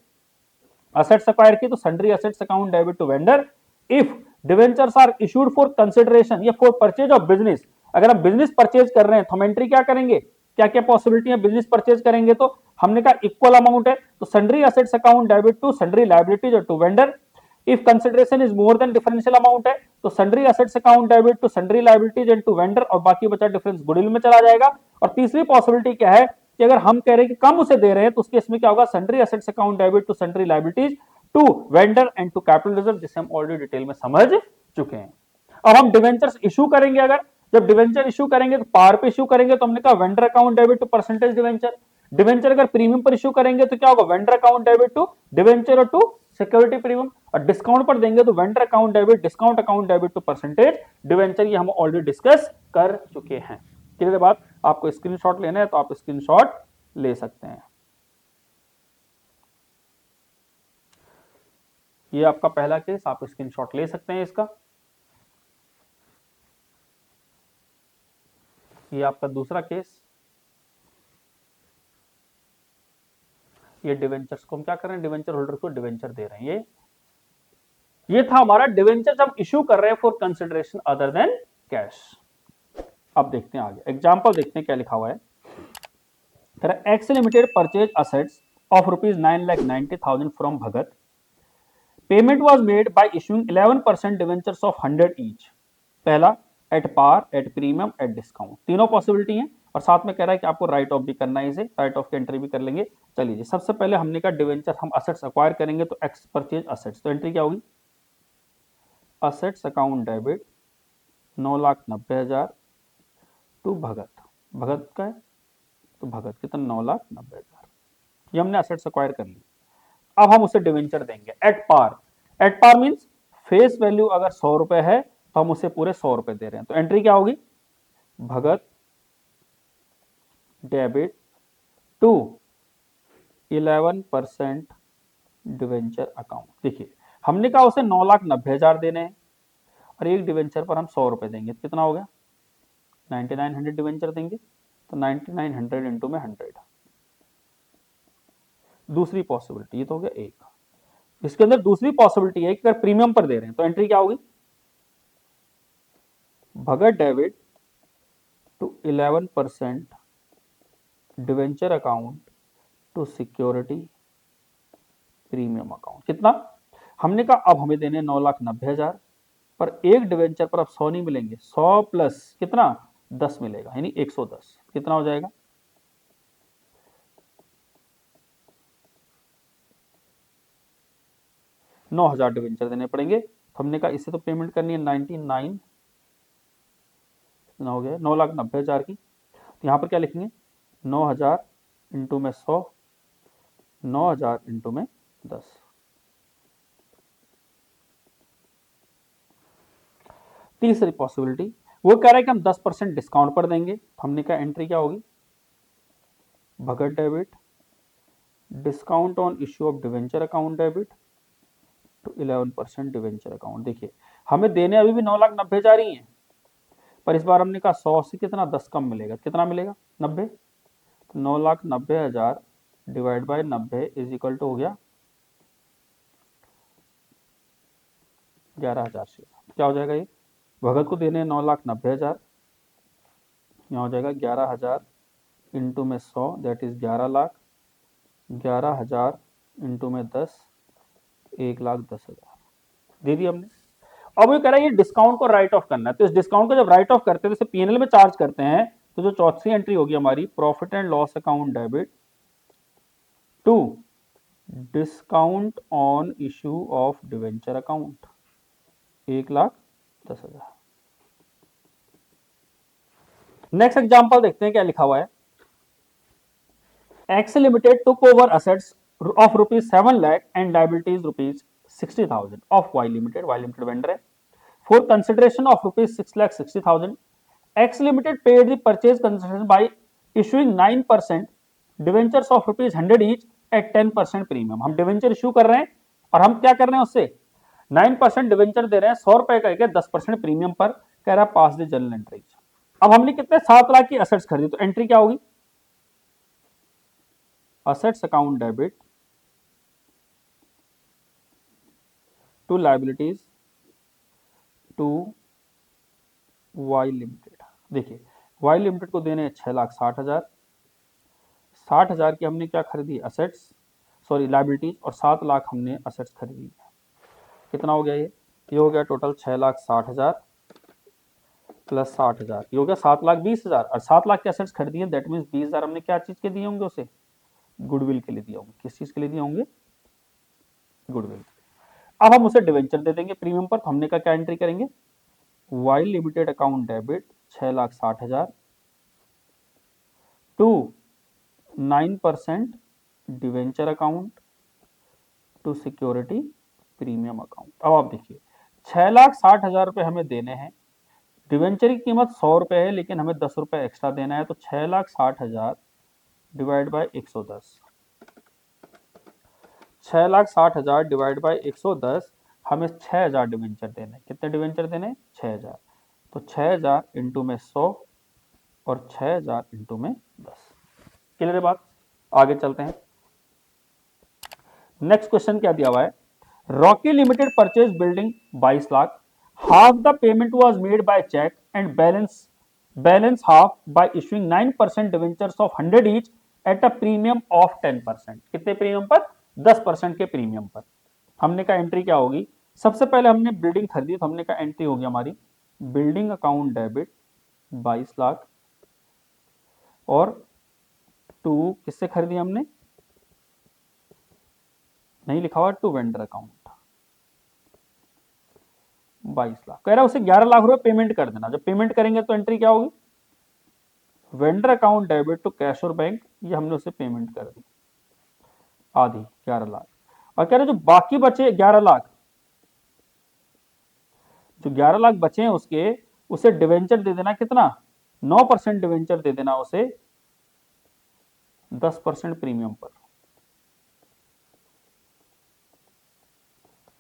असेट्स अक्वायर की तो sundry assets account debit to vendor. If debentures are issued for consideration या फॉर परचेज ऑफ बिजनेस, अगर हम बिजनेस परचेज कर रहे हैं तो हम एंट्री क्या करेंगे, क्या क्या पॉसिबिलिटी है, बिजनेस परचेज करेंगे तो हमने कहा इक्वल अमाउंट है, तो sundry assets account debit to sundry liabilities to vendor. If consideration is more than differential amount है तो sundry assets account debit to sundry liabilities and to vendor, और बाकी बचा डिफरेंस गुडविल में चला जाएगा। और तीसरी पॉसिबिलिटी क्या है कि अगर हम कह रहे हैं कि कम उसे दे रहे हैं तो उसके इसमें क्या होगा, sundry assets account debit to sundry liabilities to vendor and to capital reserve, जिसे हम ऑलरेडी डिटेल में समझ चुके हैं। अब हम डिवेंचर्स इशू करेंगे, अगर जब डिवेंचर इशू करेंगे तो पार पे इशू करेंगे, तो हमने कहा vendor account debit to percentage debenture. Debenture अगर प्रीमियम पर इशू करेंगे तो क्या होगा, vendor account debit to debenture और टू सिक्योरिटी प्रीमियम। और डिस्काउंट पर देंगे तो vendor account debit discount account debit to percentage debenture. ये हम ऑलरेडी डिस्कस कर चुके हैं। क्लियर बात। आपको स्क्रीनशॉट लेना है तो आप स्क्रीनशॉट ले सकते हैं। ये आपका पहला केस, आप स्क्रीनशॉट ले सकते हैं इसका। ये आपका दूसरा केस, ये डिवेंचर्स को हम क्या कर रहे हैं, डिवेंचर होल्डर को डिवेंचर दे रहे हैं। ये था हमारा डिवेंचर जब इशू कर रहे हैं for consideration other than cash. अब देखते हैं आगे एग्जांपल, देखते हैं क्या लिखा हुआ है। X limited purchase assets of ₹9,90,000 from Bhagat. Payment was made by issuing 11% debentures of 100 each. पहला at par, at premium, at discount, तीनों पॉसिबिलिटी हैं। और साथ में कह रहा है कि आपको राइट ऑफ भी करना है, इसे राइट ऑफ की एंट्री भी कर लेंगे। चलिए जी, सबसे पहले हमने कहा डिवेंचर हम असेट्स अक्वायर करेंगे तो एक्स परचेज असेट्स, तो एंट्री क्या होगी, असेट्स अकाउंट डेबिट 9,90,000 टू भगत। भगत का है तो भगत कितना, 9,90,000। ये हमने असेट्स अक्वायर कर ली। अब हम उसे डिवेंचर देंगे at par. At par means face value अगर 100 रुपए है तो हम उसे पूरे 100 रुपए दे रहे हैं, तो एंट्री क्या होगी, Bhagat debit to 11% debenture account. देखिए हमने कहा उसे 9,90,000 देने हैं और एक डिवेंचर पर हम 100 रुपए देंगे, कितना हो गया, 9900 डिवेंचर देंगे तो 9900 इंटू में 100। दूसरी पॉसिबिलिटी, ये तो हो गया एक। इसके अंदर दूसरी पॉसिबिलिटी है कि अगर प्रीमियम पर दे रहे हैं तो एंट्री क्या होगी, Bhagat debit to 11% debenture account to security premium account. कितना, हमने कहा अब हमें देने 9,90,000, पर एक डिवेंचर पर अब 100 नहीं मिलेंगे, 100 प्लस कितना 10 मिलेगा, यानी 110। कितना हो जाएगा? 9,000 डिवेंचर देने पड़ेंगे। तो हमने कहा इससे तो पेमेंट करनी है 99, कितना हो गया 9,90,000 की। तो यहाँ पर क्या लिखेंगे 9,000 इंटू में 100, 9,000 इंटू में 10। तीसरी पॉसिबिलिटी वो कह रहा है कि हम 10% डिस्काउंट पर देंगे। हमने कहा एंट्री क्या होगी, Bhagat debit discount on issue of debenture account debit to 11% debenture account. देखिए हमें देने अभी भी 9,90,000 ही है, पर इस बार हमने कहा 100 से कितना 10 कम मिलेगा, कितना मिलेगा 90। तो 9,90,000 divide by 90 is equal to हो गया 11,000 शेयर। क्या हो जाएगा ये, भगत को देने 9,90,000, यहाँ हो जाएगा 11,000 इंटू में 100 दैट इज 11 लाख, 11,000 इंटू में 10 1,10,000 दे दी हमने। अब ये कह रहा है ये डिस्काउंट को राइट ऑफ करना है, तो इस डिस्काउंट को जब राइट ऑफ करते हैं तो पीएनएल में चार्ज करते हैं, तो जो चौथी एंट्री होगी हमारी profit and loss account debit to discount on issue of debenture account 1,10,000। Next example देखते हैं क्या लिखा हुआ है। X limited took over assets of ₹7 lakh and liabilities ₹60,000 of Y limited vendor है for consideration of ₹6,60,000. X Limited paid the purchase consideration by issuing 9% debentures of ₹100 each at 10% premium. हम debenture issue कर रहे हैं और हम क्या कर रहे हैं उससे 9% डिवेंचर दे रहे हैं 100 रुपए करके 10% प्रीमियम पर। कह रहा है पास द जर्नल एंट्रीज। अब हमने कितने 7 लाख की असेट्स खरीदी, तो एंट्री क्या होगी, assets account debit to liabilities to Y limited. देखिए वाई लिमिटेड को देने 6,60,000, 60,000 की हमने क्या खरीदी असेट्स, सॉरी लायबिलिटीज, और 7 लाख हमने असेट्स खरीदी। कितना हो गया ये हो गया टोटल 6,60,000 प्लस 60,000, ये हो गया 7,20,000। और 7 लाख की असेट्स खरीदी है, दैट मीन्स 20,000 हमने क्या चीज के दिए होंगे उसे, गुडविल के लिए दिए होंगे। किस चीज के लिए दिए होंगे, गुडविल। अब हम उसे डिवेंचर दे देंगे प्रीमियम पर, तो हमने का क्या एंट्री करेंगे, Y limited account debit 6,60,000 to 9% debenture account to security premium account. अब आप देखिए 6,60,000 रुपए हमें देने हैं, डिवेंचर की कीमत 100 रुपए है लेकिन हमें 10 रुपए एक्स्ट्रा देना है, तो 6,60,000 डिवाइड बाय 110, 6,60,000 डिवाइड बाय 110, हमें 6,000 डिवेंचर देने। कितने डिवेंचर देने, 6,000। तो 6,000 इंटू में 100 और 6,000 इंटू में 10। क्लियर है बात, आगे चलते हैं। नेक्स्ट क्वेश्चन क्या दिया हुआ है, Rocky limited purchase building 22 lakh, half the payment was made by cheque and balance half by issuing 9% debentures of 100 each at a premium of 10%। कितने प्रीमियम पर, 10% के प्रीमियम पर। हमने का एंट्री क्या होगी, सबसे पहले हमने बिल्डिंग खरीदी, तो हमने का एंट्री होगी हमारी बिल्डिंग अकाउंट डेबिट 22 लाख, और टू किससे खरीदी हमने, नहीं लिखा हुआ, टू वेंडर अकाउंट 22 लाख। कह रहा है उसे 11 लाख रुपए पेमेंट कर देना। जब पेमेंट करेंगे तो एंट्री क्या होगी, vendor account debit to cash और बैंक, ये हमने उसे पेमेंट कर दी आधी 11 लाख। और कह रहे जो बाकी बचे 11 लाख, जो 11 लाख बचे हैं उसके, उसे डिवेंचर दे देना कितना, 9% डिवेंचर दे देना उसे 10% प्रीमियम पर।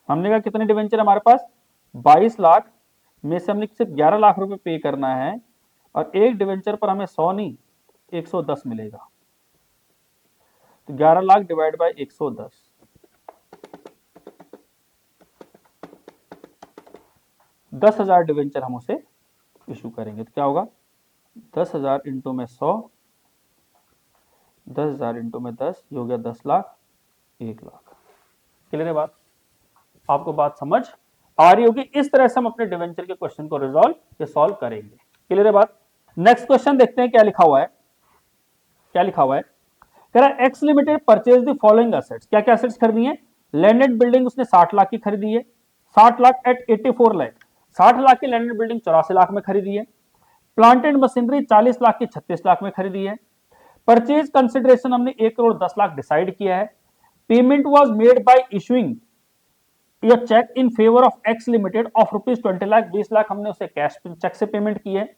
हमने कहा कितने डिवेंचर हमारे पास, 22 लाख में से हमने सिर्फ 11 लाख रुपए पे करना है, और एक डिवेंचर पर हमें 100 नहीं 110 मिलेगा। तो 11 लाख डिवाइड बाय 110, 10,000 डिवेंचर हम उसे इशू करेंगे। तो क्या होगा 10,000 इंटू में 100, 10,000 इंटू में 10, ये हो गया 10 लाख, 1 लाख। क्लियर है बात, आपको बात समझ आ रही होगी। इस तरह से हम अपने डिवेंचर के क्वेश्चन को सॉल्व करेंगे। क्लियर है बात। नेक्स्ट क्वेश्चन देखते हैं क्या लिखा हुआ है। क्या लिखा हुआ है, कह रहा है X limited purchase the following assets. क्या क्या एसेट्स खरीदी है, लैंडेड बिल्डिंग उसने 60 लाख की खरीदी है, 60 लाख एट 84 लाख, 60 लाख की लैंडेड बिल्डिंग 84 लाख में खरीदी है। प्लांट एंड मशीनरी 40 लाख की 36 लाख में खरीदी है। परचेज कंसिडरेशन हमने 1 करोड़ 10 लाख डिसाइड किया है। Payment was made by issuing या cheque in favour of X limited of ₹20 lakh, 20 lakh हमने उसे कैश चेक से पेमेंट की है।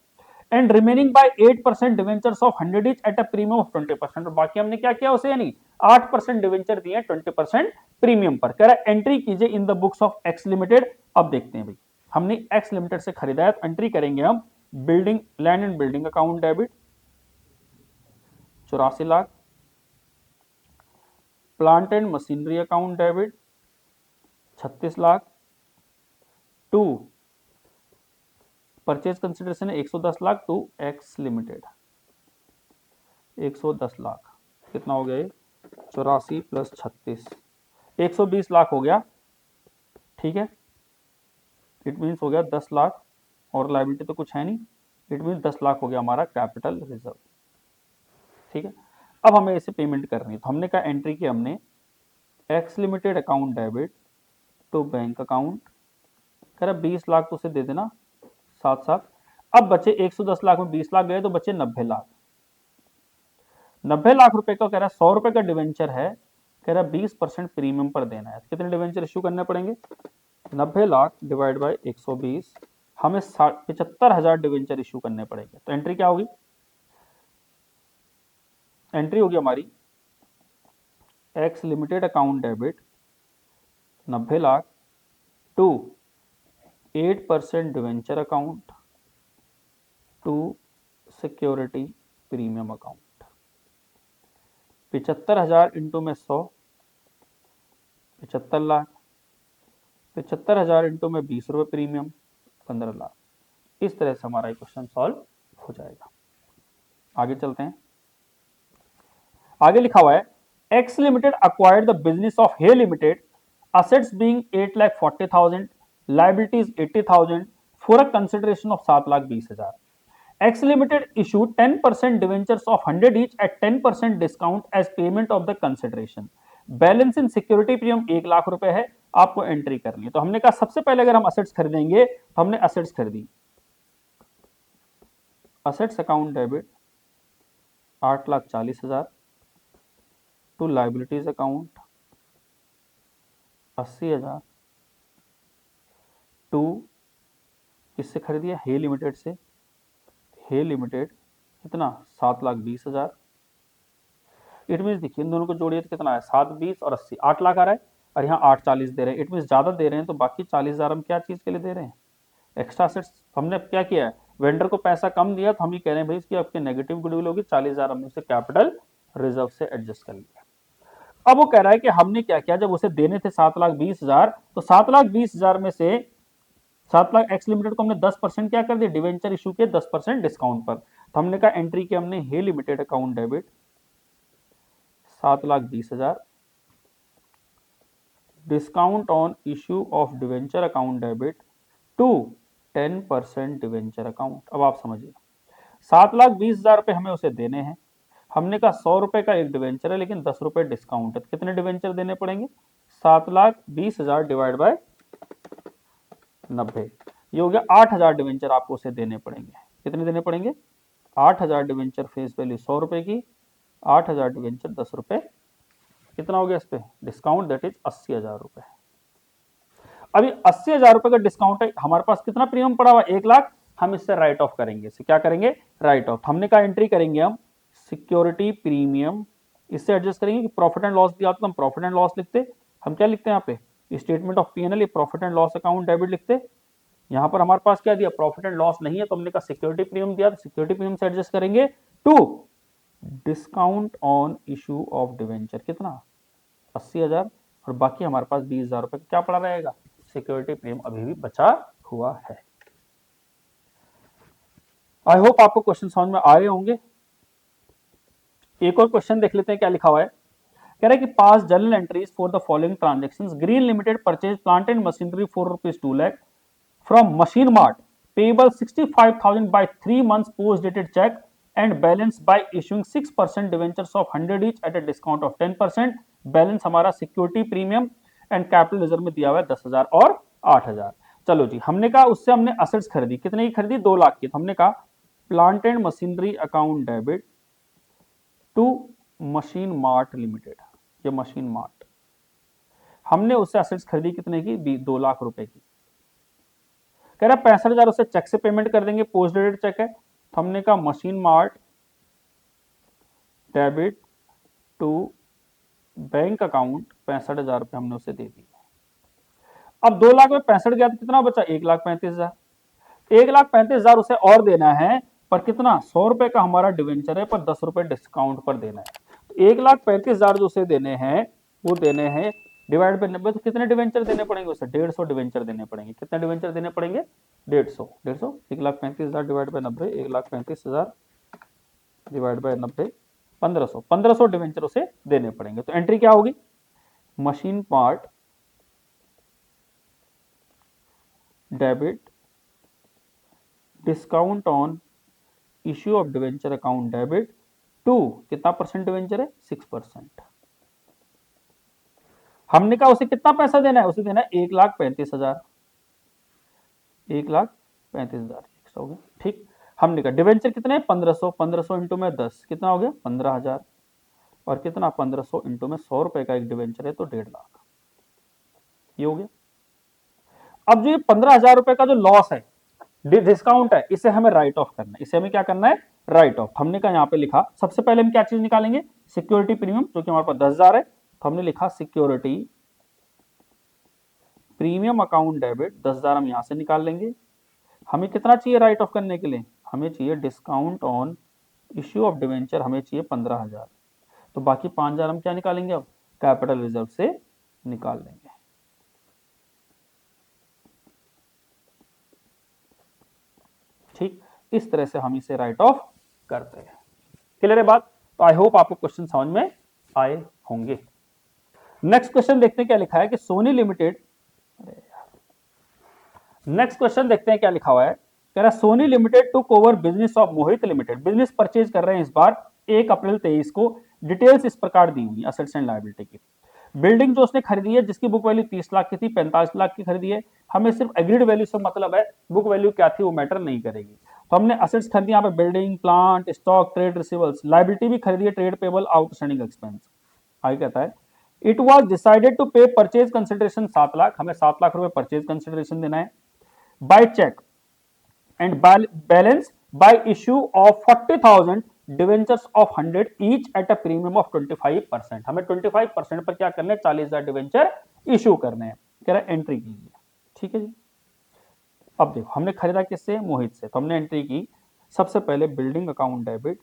And remaining by 8% debentures of 100 each at a premium of 20%। बाकी हमने क्या किया उसे, यानी 8% डिवेंचर दिए 20% प्रीमियम पर। कह रहा है एंट्री कीजिए इन the books of X limited. अब देखते हैं भाई, हमने एक्स लिमिटेड से खरीदा है तो एंट्री करेंगे हम building, land and building account debit 84 lakh, plant and machinery account debit 36 lakh, to purchase consideration 110 lakh to X limited 110 lakh, कितना हो गया, 84 प्लस 36 120 लाख हो गया। ठीक है, इट मीन्स हो गया 10 लाख, और लायबिलिटी तो कुछ है नहीं, इट मीन्स 10 लाख हो गया हमारा कैपिटल रिजर्व। ठीक है, अब हमें इसे पेमेंट करनी है तो हमने कहा एंट्री की हमने X limited account debit to bank account, कह रहा 20 लाख तो उसे दे देना साथ साथ। अब बचे 110 लाख में 20 लाख गए तो बचे 90 लाख, 90 लाख रुपए का कह रहा है 100 रुपए का डिवेंचर है, कह रहा 20% प्रीमियम पर देना है। कितने डिवेंचर इश्यू करने पड़ेंगे, 90 लाख डिवाइड बाय 120, हमें 75,000 डिवेंचर इश्यू करने पड़ेंगे। तो एंट्री क्या होगी, एंट्री होगी हमारी X limited account debit 90 lakh to 8% debenture account to security premium account. 75,000 into में 100, 75 लाख, 75,000 इंटू में 20 रुपए प्रीमियम 15 लाख। इस तरह से हमारा क्वेश्चन सॉल्व हो जाएगा। आगे चलते हैं, आगे लिखा हुआ है X limited acquired the business of Hay limited, assets being 8,40,000, liabilities 80,000 for a consideration of 7,20,000. X Limited issued 10% debentures of 100 each at 10% discount as payment of the consideration. Balance in security premium 1 lakh रुपए है, आपको entry करनी है। तो हमने कहा सबसे पहले अगर हम असेट्स खरीदेंगे तो हमने असेट्स खरीदी, assets account debit 8,40,000 to liabilities account 80,000 to किससे खरीदिया, हे लिमिटेड से, हे लिमिटेड कितना 7,20,000। इट मीन देखिए इन दोनों को जोड़िए तो कितना है 7, 20 और 80, 8 लाख आ रहा है, और यहाँ 8,40 दे रहे हैं। इट मीन ज्यादा दे रहे हैं, तो बाकी 40,000 हम क्या चीज के लिए दे रहे हैं, एक्स्ट्रा असेट्स। हमने क्या किया है, वेंडर को पैसा कम दिया तो हम ये कह रहे हैं भाई इसकी आपकी नेगेटिव गुडविल होगी, 40,000 हमने उसे कैपिटल रिजर्व से एडजस्ट कर लिया। अब वो कह रहा है कि हमने क्या किया, जब उसे देने थे 7,20,000, तो 7,20,000 में से 7 लाख एक्स लिमिटेड को हमने 10% क्या कर दिया, डिवेंचर इशू के 10% डिस्काउंट पर। तो हमने कहा एंट्री की हमने हे limited account debit 7,20,000 discount on issue of debenture account debit to 10% debenture account. अब आप समझिए 7,20,000 रुपए हमें उसे देने हैं, हमने कहा 100 रुपए का एक डिवेंचर है लेकिन 10 रुपए डिस्काउंट है, तो कितने डिवेंचर देने पड़ेंगे, 7,20,000 डिवाइड बाय 90, ये हो गया 8,000 डिवेंचर आपको उसे देने पड़ेंगे। कितने देने पड़ेंगे, 8,000 डिवेंचर फेस वैल्यू 100 रुपए की, 8,000 डिवेंचर 10 रुपए, कितना हो गया इस पे डिस्काउंट, दैट इज 80,000 रुपए। अभी 80,000 रुपए का डिस्काउंट है, हमारे पास कितना प्रीमियम पड़ा हुआ 1 लाख, हम इससे राइट ऑफ करेंगे, इसे क्या करेंगे, राइट ऑफ। हमने कहा एंट्री करेंगे हम सिक्योरिटी प्रीमियम, इससे एडजस्ट करेंगे कि प्रॉफिट एंड लॉस दिया तो हम प्रॉफिट एंड लॉस लिखते, हम क्या लिखते हैं यहाँ पे स्टेटमेंट ऑफ पीएनएल, ये profit and loss account debit लिखते। यहां पर हमारे पास क्या दिया, प्रॉफिट एंड लॉस नहीं है, तो हमने कहा सिक्योरिटी प्रीमियम दिया, तो सिक्योरिटी प्रीमियम से एडजस्ट करेंगे to discount on issue of debenture, कितना 80,000, और बाकी हमारे पास 20,000 रुपए क्या पड़ा रहेगा, सिक्योरिटी प्रीमियम अभी भी बचा हुआ है। आई होप आपको क्वेश्चन समझ में आ रहे होंगे। एक और क्वेश्चन देख लेते हैं क्या लिखा हुआ है, कह रहा है कि पास journal entries for the following transactions. Green limited purchase plant and machinery for ₹2 lakh from Machine Mart, payable 65,000 by 3 months post dated check and balance by issuing 6% debentures of 100 each at a discount of 10%। Balance हमारा security premium and capital reserve में दिया हुआ है 10,000 और 8,000। चलो जी, हमने कहा उससे हमने असेट्स खरीदी, कितने की खरीदी? 2 लाख की। तो हमने कहा plant and machinery account debit to Machine Mart limited, ये मशीन मार्ट, हमने उससे असेट्स खरीदी कितने की? 2 लाख रुपए की। कह रहा 65,000 उसे चेक से पेमेंट कर देंगे, पोस्ट डेटेड चेक है। तो हमने कहा Machine Mart debit to bank account 65,000 रुपए हमने उसे दे दिए। अब 2 लाख में 65 गया तो कितना बचा? 1,35,000। 1,35,000 उसे और देना है, पर कितना? 100 रुपए का हमारा डिवेंचर है, पर 10 रुपए डिस्काउंट पर देना है। तो 1,35,000 जो उसे देने हैं वो देने हैं डिवाइड बाय 90। तो कितने डिवेंचर देने पड़ेंगे उसे? 150 डिवेंचर देने पड़ेंगे। कितने डिवेंचर देने पड़ेंगे? 150। 1,35,000 divide by 90, 1,35,000 divide by 90, 1,500। 1,500 debenture उसे देने पड़ेंगे। तो एंट्री क्या होगी? Machine part debit discount on issue of debenture account debit to कितना परसेंट डिवेंचर है? 6%। हमने कहा उसे कितना पैसा देना है? उसे देना है 1,35,000। 1,35,000 हो गया। ठीक, हमने कहा डिवेंचर कितने? 1,500। 1,500 इंटू में 10 कितना हो गया? 15,000। और कितना? 1,500 इंटू में 100 रुपए का एक डिवेंचर है, तो 1.5 लाख। ये हो गया। अब जो ये 15,000 रुपए का जो लॉस है, डिस्काउंट है, इसे हमें राइट ऑफ करना है। इसे हमें क्या करना है? Right of. हमने कहा यहां पे लिखा, सबसे पहले हम क्या चीज निकालेंगे? सिक्योरिटी प्रीमियम, जो कि हमारे पास 10,000 है। तो हमने लिखा सिक्योरिटी प्रीमियम अकाउंट डेबिट 10,000 हम यहां से निकाल लेंगे। हमें कितना चाहिए राइट ऑफ करने के लिए? हमें चाहिए discount on issue of debenture, हमें चाहिए 15,000। तो बाकी 5,000 हम क्या निकालेंगे? अब कैपिटल रिजर्व से निकाल लेंगे। ठीक, इस तरह से हम इसे राइट ऑफ करते हैं। क्लियर है बात? तो आई होप आपको क्वेश्चन समझ में आए होंगे। नेक्स्ट क्वेश्चन देखते हैं क्या लिखा है कि सोनी लिमिटेड, नेक्स्ट क्वेश्चन देखते हैं क्या लिखा हुआ है। कह रहा है Sony limited took over business of Mohit limited. Business purchase कर रहे हैं इस बार 1 अप्रैल 23 को। डिटेल्स इस प्रकार दी हुई असेट्स एंड लायबिलिटी की। बिल्डिंग जो उसने खरीदी है, जिसकी बुक वैल्यू 30 लाख की थी, 45 लाख की खरीदी है। हमें सिर्फ एग्रीड वैल्यू से मतलब है, बुक वैल्यू क्या थी वो मैटर नहीं करेगी। तो हमने असेट्स खरीदी यहाँ पे building, plant, stock, trade receivables. Liability भी खरीदी है, ट्रेड पेबल, आउटस्टैंडिंग एक्सपेंस। आगे कहता है इट वॉज डिसाइडेड टू पे परचेज कंसिडरेशन 7 लाख। हमें 7 लाख रुपए परचेज कंसिडरेशन देना है by check and balance by issue of 40,000 debentures of 100 each at a premium of 25%। हमें 25% पर क्या करने हैं? 40,000 डिवेंचर इशू करने हैं। कह रहा है एंट्री कीजिए। ठीक है जी। अब देखो हमने खरीदा किससे? मोहित से। तो हमने एंट्री की, सबसे पहले बिल्डिंग अकाउंट डेबिट,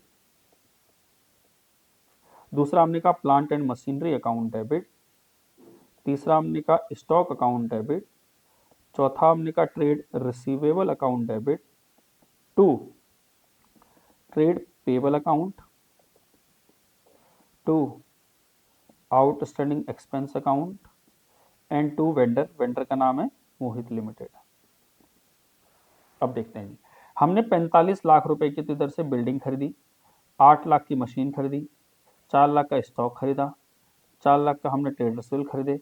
दूसरा हमने कहा plant and machinery account debit, तीसरा हमने कहा स्टॉक अकाउंट डेबिट, चौथा हमने कहा trade receivable account debit to trade payable account to outstanding expense account and to vendor. Vendor का नाम है मोहित लिमिटेड। अब देखते हैं जी, हमने 45 लाख रुपए की तो इधर से बिल्डिंग खरीदी, 8 लाख की मशीन खरीदी, 4 लाख का स्टॉक खरीदा, 4 लाख का हमने ट्रेड रिसीवेबल खरीदे,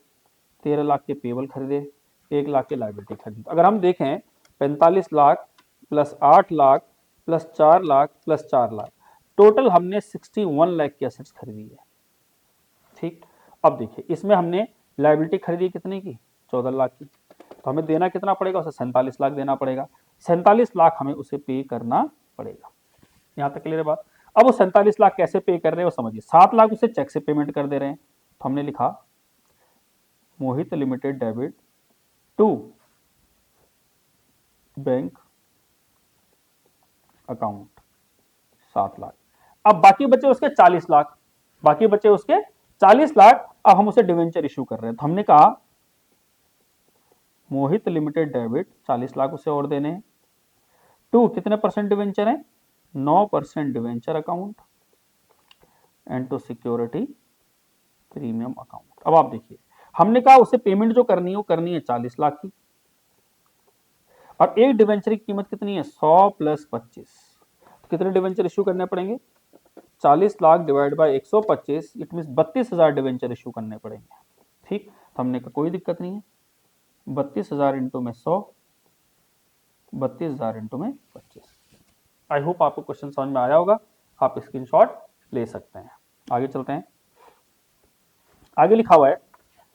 13 लाख के पेबल खरीदे, 1 लाख की लायबिलिटी खरीदी। अगर हम देखें 45 lakh plus 8 lakh plus 4 lakh plus 4 lakh, total हमने 61 लाख की एसेट्स खरीदी है। ठीक, अब देखिए इसमें हमने लायबिलिटी खरीदी कितने की? 14 लाख की। तो हमें देना कितना पड़ेगा? उसे 47 लाख देना पड़ेगा। 47 लाख हमें उसे पे करना पड़ेगा। यहां तक क्लियर है बात? अब वो 47 लाख कैसे पे कर रहे हैं वो समझिए। 7 लाख उसे चेक से पेमेंट कर दे रहे हैं। तो हमने लिखा Mohit limited debit to bank account 7 lakh. अब बाकी बचे उसके 40 लाख, बाकी बचे उसके 40 लाख। अब हम उसे डिवेंचर इशू कर रहे हैं। तो हमने कहा मोहित लिमिटेड डेबिट 40 लाख उसे और देने हैं टू कितने परसेंट डिवेंचर है? 9% debenture account and to security premium account. अब आप देखिए, हमने कहा उसे पेमेंट जो करनी है वो करनी है 40 लाख की, और एक डिवेंचर की कीमत कितनी है 100 प्लस 25, तो कितने डिवेंचर इश्यू करने पड़ेंगे 40 lakh divide by 125, it mean 32,000 debenture issue करने पड़ेंगे। ठीक, तो हमने कहा कोई दिक्कत नहीं है, 32,000 इंटू में 100, 32,000 इंटू में 25। आई होप आपको क्वेश्चन समझ में आया होगा, आप स्क्रीनशॉट ले सकते हैं। आगे चलते हैं, आगे लिखा हुआ है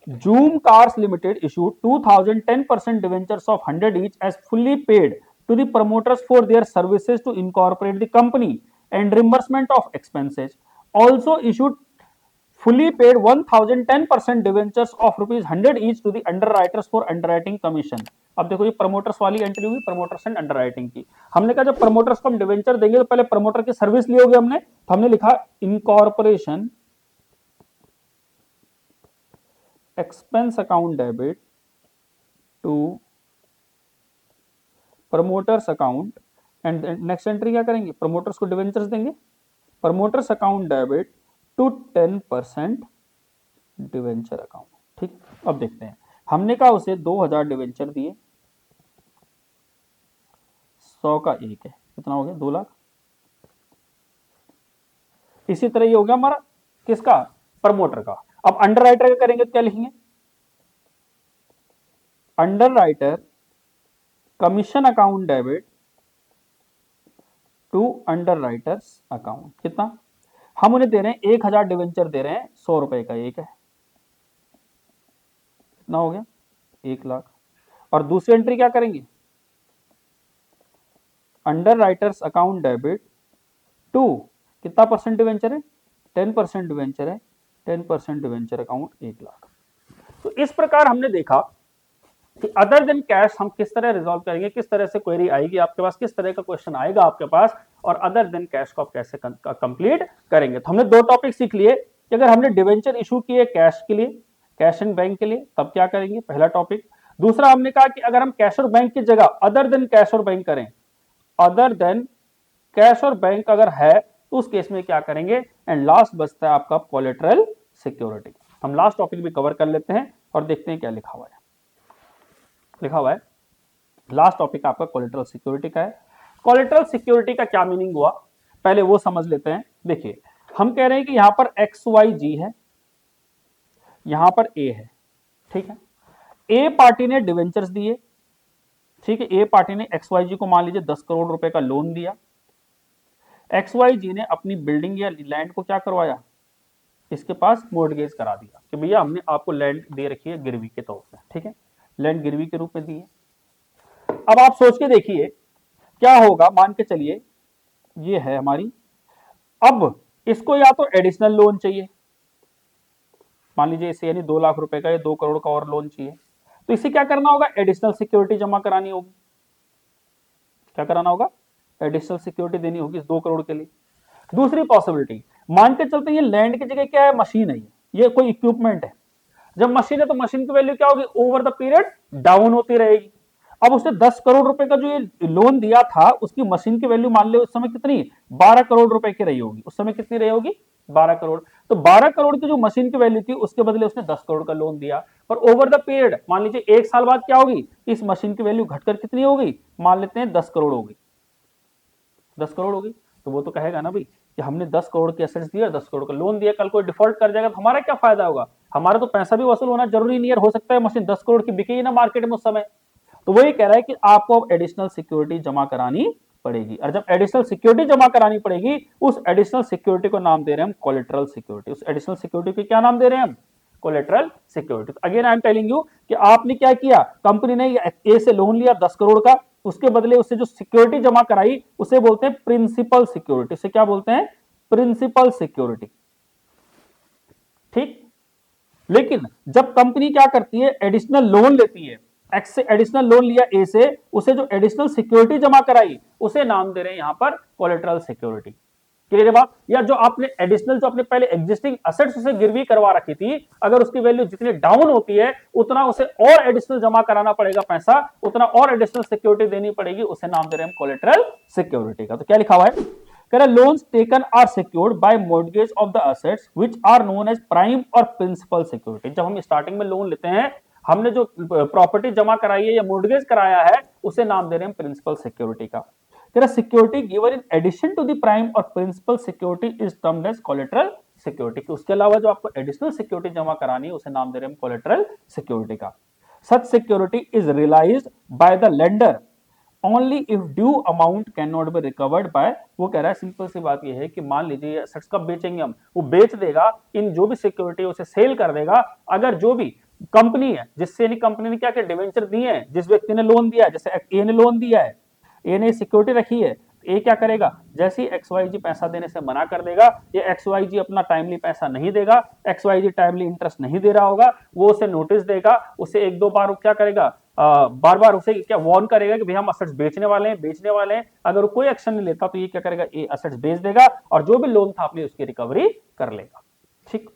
zoom cars limited issued 2010% debentures of 100 each as fully paid to the promoters for their services to incorporate the company and reimbursement of expenses. Also issued fully paid 1010% debentures of rupees 100 each to the underwriters for underwriting commission. अब देखो ये promoters वाली entry हुई, promoters and underwriting की। हमने कहा जब promoters को हम डिवेंचर देंगे तो पहले प्रमोटर की सर्विस ली होगी हमने, तो हमने लिखा incorporation expense account debit to promoters account, and next entry क्या करेंगे, प्रमोटर्स को डिवेंचर्स देंगे, promoters account debit to 10% debenture account. ठीक, अब देखते हैं, हमने कहा उसे 2000 डिवेंचर दिए, 100 का एक है, कितना हो गया 2 लाख। इसी तरह ये हो गया हमारा किसका, प्रमोटर का। अब अंडरराइटर का करेंगे तो क्या लिखेंगे, underwriter commission account debit to underwriters account. कितना, हम उन्हें दे रहे हैं 1000 डिवेंचर दे रहे हैं, 100 रुपए का एक है, कितना हो गया 1 लाख। और दूसरी एंट्री क्या करेंगे, अंडरराइटर्स अकाउंट डेबिट टू कितना परसेंट डिवेंचर है 10% डिवेंचर है, 10% डिवेंचर अकाउंट 1 लाख। तो इस प्रकार हमने देखा कि अदर देन कैश हम किस तरह रिजॉल्व करेंगे, किस तरह से क्वेरी आएगी आपके पास, किस तरह का क्वेश्चन आएगा आपके पास, और अदर देन कैश को आप कैसे कंप्लीट करेंगे। तो हमने 2 टॉपिक सीख लिए कि अगर हमने डिवेंचर इशू किए कैश के लिए, कैश एंड बैंक के लिए, तब क्या करेंगे, पहला टॉपिक। दूसरा हमने कहा कि अगर हम कैश और बैंक की जगह अदर देन कैश और बैंक करें, अदर देन कैश और बैंक अगर है तो उस केस में क्या करेंगे, एंड लास्ट बचता है आपका कोलेटरल सिक्योरिटी। हम लास्ट टॉपिक भी कवर कर लेते हैं और देखते हैं क्या लिखा हुआ है। लिखा हुआ है लास्ट टॉपिक आपका कोलेटरल सिक्योरिटी का है। कोलेटरल सिक्योरिटी का क्या मीनिंग हुआ, पहले वो समझ लेते हैं। देखिए, हम कह रहे हैं कि यहां पर XYG है, यहां पर A है, ठीक है। A पार्टी ने डिवेंचर्स दिए, ठीक है, A पार्टी ने XYG को मान लीजिए 10 करोड़ रुपए का लोन दिया। XYG ने अपनी बिल्डिंग या लैंड को क्या करवाया, इसके पास मोर्टगेज करा दिया कि भैया हमने आपको लैंड दे रखी है गिरवी के तौर पे, ठीक है, लैंड गिरवी के रूप में दी है। अब आप सोच के देखिए क्या होगा, मान के चलिए ये है हमारी, अब इसको या तो एडिशनल लोन चाहिए, मान लीजिए इसे यानी 2 लाख रुपए का या 2 करोड़ का और लोन चाहिए, तो इसे क्या करना होगा, एडिशनल सिक्योरिटी जमा करानी होगी। क्या कराना होगा, एडिशनल सिक्योरिटी देनी होगी इस 2 करोड़ के लिए। दूसरी पॉसिबिलिटी, मान के चलते हैं ये लैंड की जगह क्या है, मशीन है, ये कोई इक्विपमेंट है। जब मशीन है तो मशीन की वैल्यू क्या होगी, ओवर द पीरियड डाउन होती रहेगी। अब उसने 10 करोड़ रुपए का जो ये लोन दिया था, उसकी मशीन की वैल्यू मान ले उस समय कितनी, 12 करोड़ रुपए की रही होगी। उस समय कितनी रही होगी, 12 करोड़। तो 12 करोड़ की जो मशीन की वैल्यू थी उसके बदले उसने 10 करोड़ का लोन दिया, पर ओवर द पीरियड मान लीजिए 1 साल बाद क्या होगी, इस मशीन की वैल्यू घटकर कितनी होगी, मान लेते हैं 10 करोड़ होगी, 10 करोड़ होगी। तो वो तो कहेगा ना भाई कि हमने 10 करोड़ के एसेट्स दिया, 10 करोड़ का लोन दिया, कल कोई डिफॉल्ट कर जाएगा तो हमारा क्या फायदा होगा, हमारा तो पैसा भी वसूल होना जरूरी नहीं है, हो सकता है मशीन 10 करोड़ की बिके ही ना मार्केट में उस समय। तो वही कह रहा है कि आपको अब एडिशनल सिक्योरिटी जमा करानी पड़ेगी, और जब एडिशनल सिक्योरिटी जमा करानी पड़ेगी, उस एडिशनल सिक्योरिटी को नाम दे रहे हैं हम कोलेटरल सिक्योरिटी। उस एडिशनल सिक्योरिटी को क्या नाम दे रहे हैं हम, collateral security. Again I am telling you कि आपने क्या किया, कंपनी ने ए से लोन लिया 10 करोड़ का, उसके बदले उससे जो सिक्योरिटी जमा कराई उसे बोलते हैं प्रिंसिपल सिक्योरिटी। उसे क्या बोलते हैं, प्रिंसिपल सिक्योरिटी, ठीक। लेकिन जब कंपनी क्या करती है, एडिशनल लोन लेती है, एक्स से एडिशनल लोन लिया ए से, उसे जो एडिशनल सिक्योरिटी जमा कराई उसे नाम दे रहे हैं यहां पर कोलेटरल सिक्योरिटी। क्लियर है बात, या जो आपने एडिशनल जो आपने पहले एग्जिस्टिंग असेट्स उसे गिरवी करवा रखी थी, अगर उसकी वैल्यू जितनी डाउन होती है उतना उसे और एडिशनल जमा कराना पड़ेगा पैसा, उतना और एडिशनल सिक्योरिटी देनी पड़ेगी, उसे नाम दे रहे हैं कोलेटरल सिक्योरिटी का। तो क्या लिखा हुआ है, कह रहा loans taken are secured by mortgage of the assets which are known as prime और प्रिंसिपल सिक्योरिटी। जब हम स्टार्टिंग में लोन लेते हैं, हमने जो प्रॉपर्टी जमा कराई है या मॉर्गेज कराया है, उसे नाम दे रहे हैं प्रिंसिपल सिक्योरिटी का। कह रहा security given in addition to the prime और principal security is termed as collateral security. उसके अलावा जो आपको एडिशनल सिक्योरिटी जमा करानी है उसे नाम दे रहे हैं कोलेटरल सिक्योरिटी का। Such security is realised by the lender only if due amount can not be recovered by. वो कह रहा है सिंपल सी बात यह है कि मान लीजिए एसेट्स कब बेचेंगे हम, वो बेच देगा, इन जो भी सिक्योरिटी उसे सेल कर देगा, अगर जो भी कंपनी है जिससे कंपनी ने क्या क्या डिवेंचर दिए हैं, जिस व्यक्ति ने लोन दिया है, जैसे ए ने लोन दिया है, ए ने सिक्योरिटी रखी है, ए क्या करेगा, जैसे ही XYZ पैसा देने से मना कर देगा, ये XYZ अपना टाइमली पैसा नहीं देगा, XYZ टाइमली इंटरेस्ट नहीं दे रहा होगा, वो उसे नोटिस देगा, उसे एक दो बार क्या करेगा, बार बार उसे क्या वार्न करेगा कि भैया हम असेट्स बेचने वाले हैं। अगर वो कोई एक्शन नहीं लेता तो ये क्या करेगा, ये असेट्स बेच देगा और जो भी लोन था अपनी उसकी रिकवरी कर लेगा। ठीक,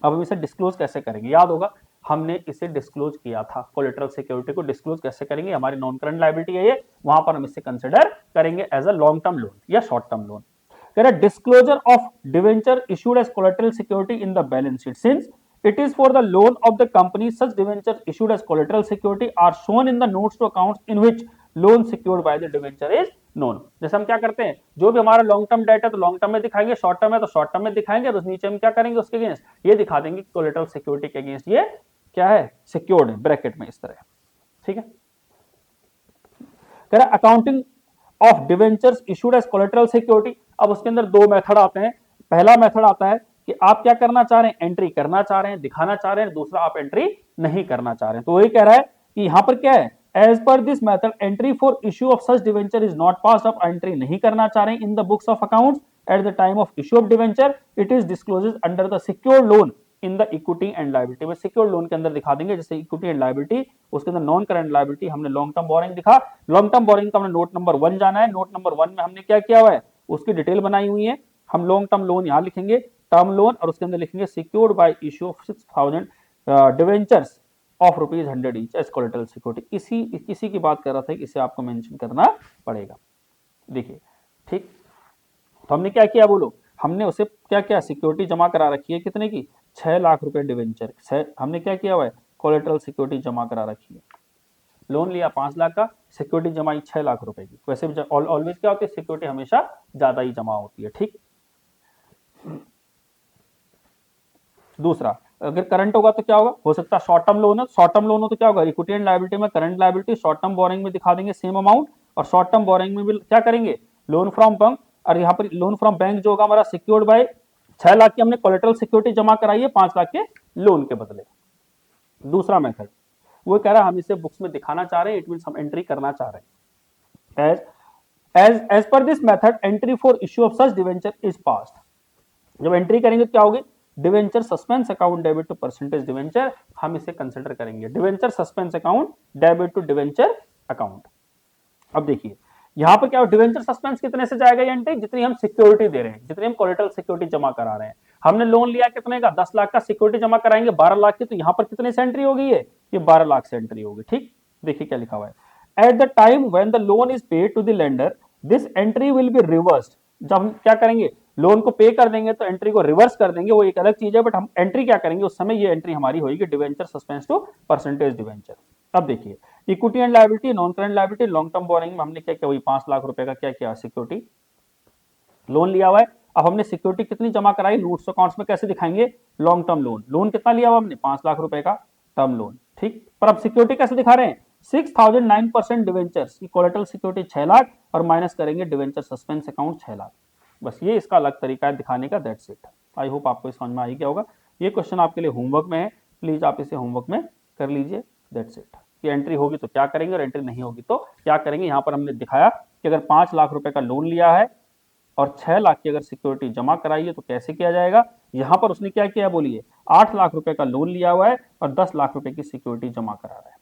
अब हम इसे डिस्क्लोज कैसे करेंगे, याद होगा हमने इसे डिस्क्लोज किया था, कोलेटरल सिक्योरिटी को डिस्क्लोज कैसे करेंगे, हमारी नॉन करंट लायबिलिटी है ये, वहां पर हम इसे कंसिडर करेंगे as a long term loan या शॉर्ट टर्म लोन। कह रहा disclosure of debenture issued as collateral security in the balance sheet since it is for the loan of the company such debentures issued as collateral security are shown in the notes to accounts in which loan secured by the debenture is known। जैसे हम क्या करते हैं, जो भी हमारा long term debt है तो लॉन्ग टर्म में दिखाएंगे, शॉर्ट टर्म है तो शॉर्ट टर्म में दिखाएंगे, और उस नीचे हम क्या करेंगे उसके अगेंस्ट ये दिखा देंगे कोलेटरल सिक्योरिटी के अगेंस्ट ये क्या है, सिक्योर्ड है, ब्रैकेट में इस तरह। ठीक है, कह रहा accounting of debentures issued as collateral security. अब उसके अंदर दो मेथड आते हैं। पहला मेथड आता है कि आप क्या करना चाह रहे हैं, एंट्री करना चाह रहे हैं, दिखाना चाह रहे हैं, दूसरा आप एंट्री नहीं करना चाह रहे हैं। तो वही कह रहा है कि यहां पर क्या है, as per this method entry for issue of such debenture is not passed up, entry नहीं करना चाह रहे हैं in the books of accounts at the time of issue of debenture, it is discloses under the secured loan in the equity and liability. में secured loan के अंदर दिखा देंगे, जैसे इक्विटी एंड लायबिलिटी, उसके अंदर नॉन करंट लायबिलिटी हमने long term boring दिखा। लॉन्ग टर्म बोरिंग का हमने नोट नंबर 1 जाना है, नोट नंबर 1 में हमने क्या किया हुआ है, उसकी डिटेल बनाई हुई है। हम लॉन्ग टर्म लोन यहां लिखेंगे, टर्म लोन, और उसके अंदर लिखेंगे secured by issue of 6000 debentures of ₹100 each as collateral security. इसी की बात कर रहा था कि इसे आपको मेंशन करना पड़ेगा। देखिए ठीक, तो हमने क्या किया बोलो, हमने उसे क्या क्या सिक्योरिटी जमा करा रखी है, कितने की, 6 लाख रुपए डिवेंचर, हमने क्या किया हुआ है, कोलेटरल सिक्योरिटी जमा करा रखी है। लोन लिया 5 लाख का, सिक्योरिटी जमाई 6 लाख रुपए की। वैसे भी ऑलवेज क्या होती है, सिक्योरिटी हमेशा ज्यादा ही जमा होती है। ठीक, दूसरा अगर करंट होगा तो क्या होगा, हो सकता है शॉर्ट टर्म लोन है, शॉर्ट टर्म लोन हो तो क्या होगा, इक्विटी एंड लायबिलिटी में current liability, short term borrowing में दिखा देंगे सेम अमाउंट, और शॉर्ट टर्म बोरिंग में भी क्या करेंगे, लोन फ्रॉम बैंक, और यहाँ पर लोन फ्रॉम बैंक जो होगा हमारा सिक्योर्ड बाय 6 लाख की हमने कोलेटरल सिक्योरिटी जमा कराई है 5 लाख के लोन के बदले। दूसरा मेथड वो कह रहा है हम इसे बुक्स में दिखाना चाह रहे हैं, इट मीन हम एंट्री करना चाह रहे हैं। As per this method entry for issue of such debenture is passed. जब एंट्री करेंगे तो क्या होगी, debenture suspense account debit to percentage debenture, हम इसे कंसिडर करेंगे debenture suspense account debit to debenture account. अब देखिए यहां पर क्या हो, डिवेंचर सस्पेंस कितने से जाएगा ये एंट्री, जितनी हम सिक्योरिटी दे रहे हैं, जितनी हम कोलेटरल सिक्योरिटी जमा करा रहे हैं। हमने लोन लिया कितने का, 10 लाख का, सिक्योरिटी जमा कराएंगे 12 लाख की, तो यहां पर कितने से एंट्री होगी, ये 12 लाख से एंट्री होगी। ठीक, देखिए क्या लिखा हुआ है, at the time when the loan is paid to the lender this entry will be reversed. जब हम क्या करेंगे, लोन को पे कर देंगे तो एंट्री को रिवर्स कर देंगे, वो एक अलग चीज है, बट हम एंट्री क्या करेंगे उस समय, ये एंट्री हमारी होगी debenture suspense to percentage debenture. अब देखिए equity and liability, non current liability, long term borrowing में हमने क्या किया, वही 5 लाख रुपए का क्या किया, सिक्योरिटी लोन लिया हुआ है। अब हमने सिक्योरिटी कितनी जमा कराई, नोट्स अकाउंट्स में कैसे दिखाएंगे, लॉन्ग टर्म लोन, लोन कितना लिया हुआ हमने, 5 लाख रुपए का टर्म लोन। ठीक, पर अब सिक्योरिटी कैसे दिखा रहे हैं, 6009% डिवेंचर्स की कोलेटरल सिक्योरिटी 6 लाख, और माइनस करेंगे डिवेंचर सस्पेंस अकाउंट 6 लाख। बस ये इसका अलग तरीका है दिखाने का, दैट्स इट। आई होप आपको समझ में आ गया होगा। ये क्वेश्चन आपके लिए होमवर्क में है, प्लीज आप इसे होमवर्क में कर लीजिए, दैट्स इट। कि एंट्री होगी तो क्या करेंगे और एंट्री नहीं होगी तो क्या करेंगे। यहां पर हमने दिखाया कि अगर 5 लाख रुपए का लोन लिया है और 6 लाख की अगर सिक्योरिटी जमा कराई है तो कैसे किया जाएगा। यहां पर उसने क्या किया बोलिए, 8 लाख रुपए का लोन लिया हुआ है और 10 लाख रुपए की सिक्योरिटी जमा करा रहा है।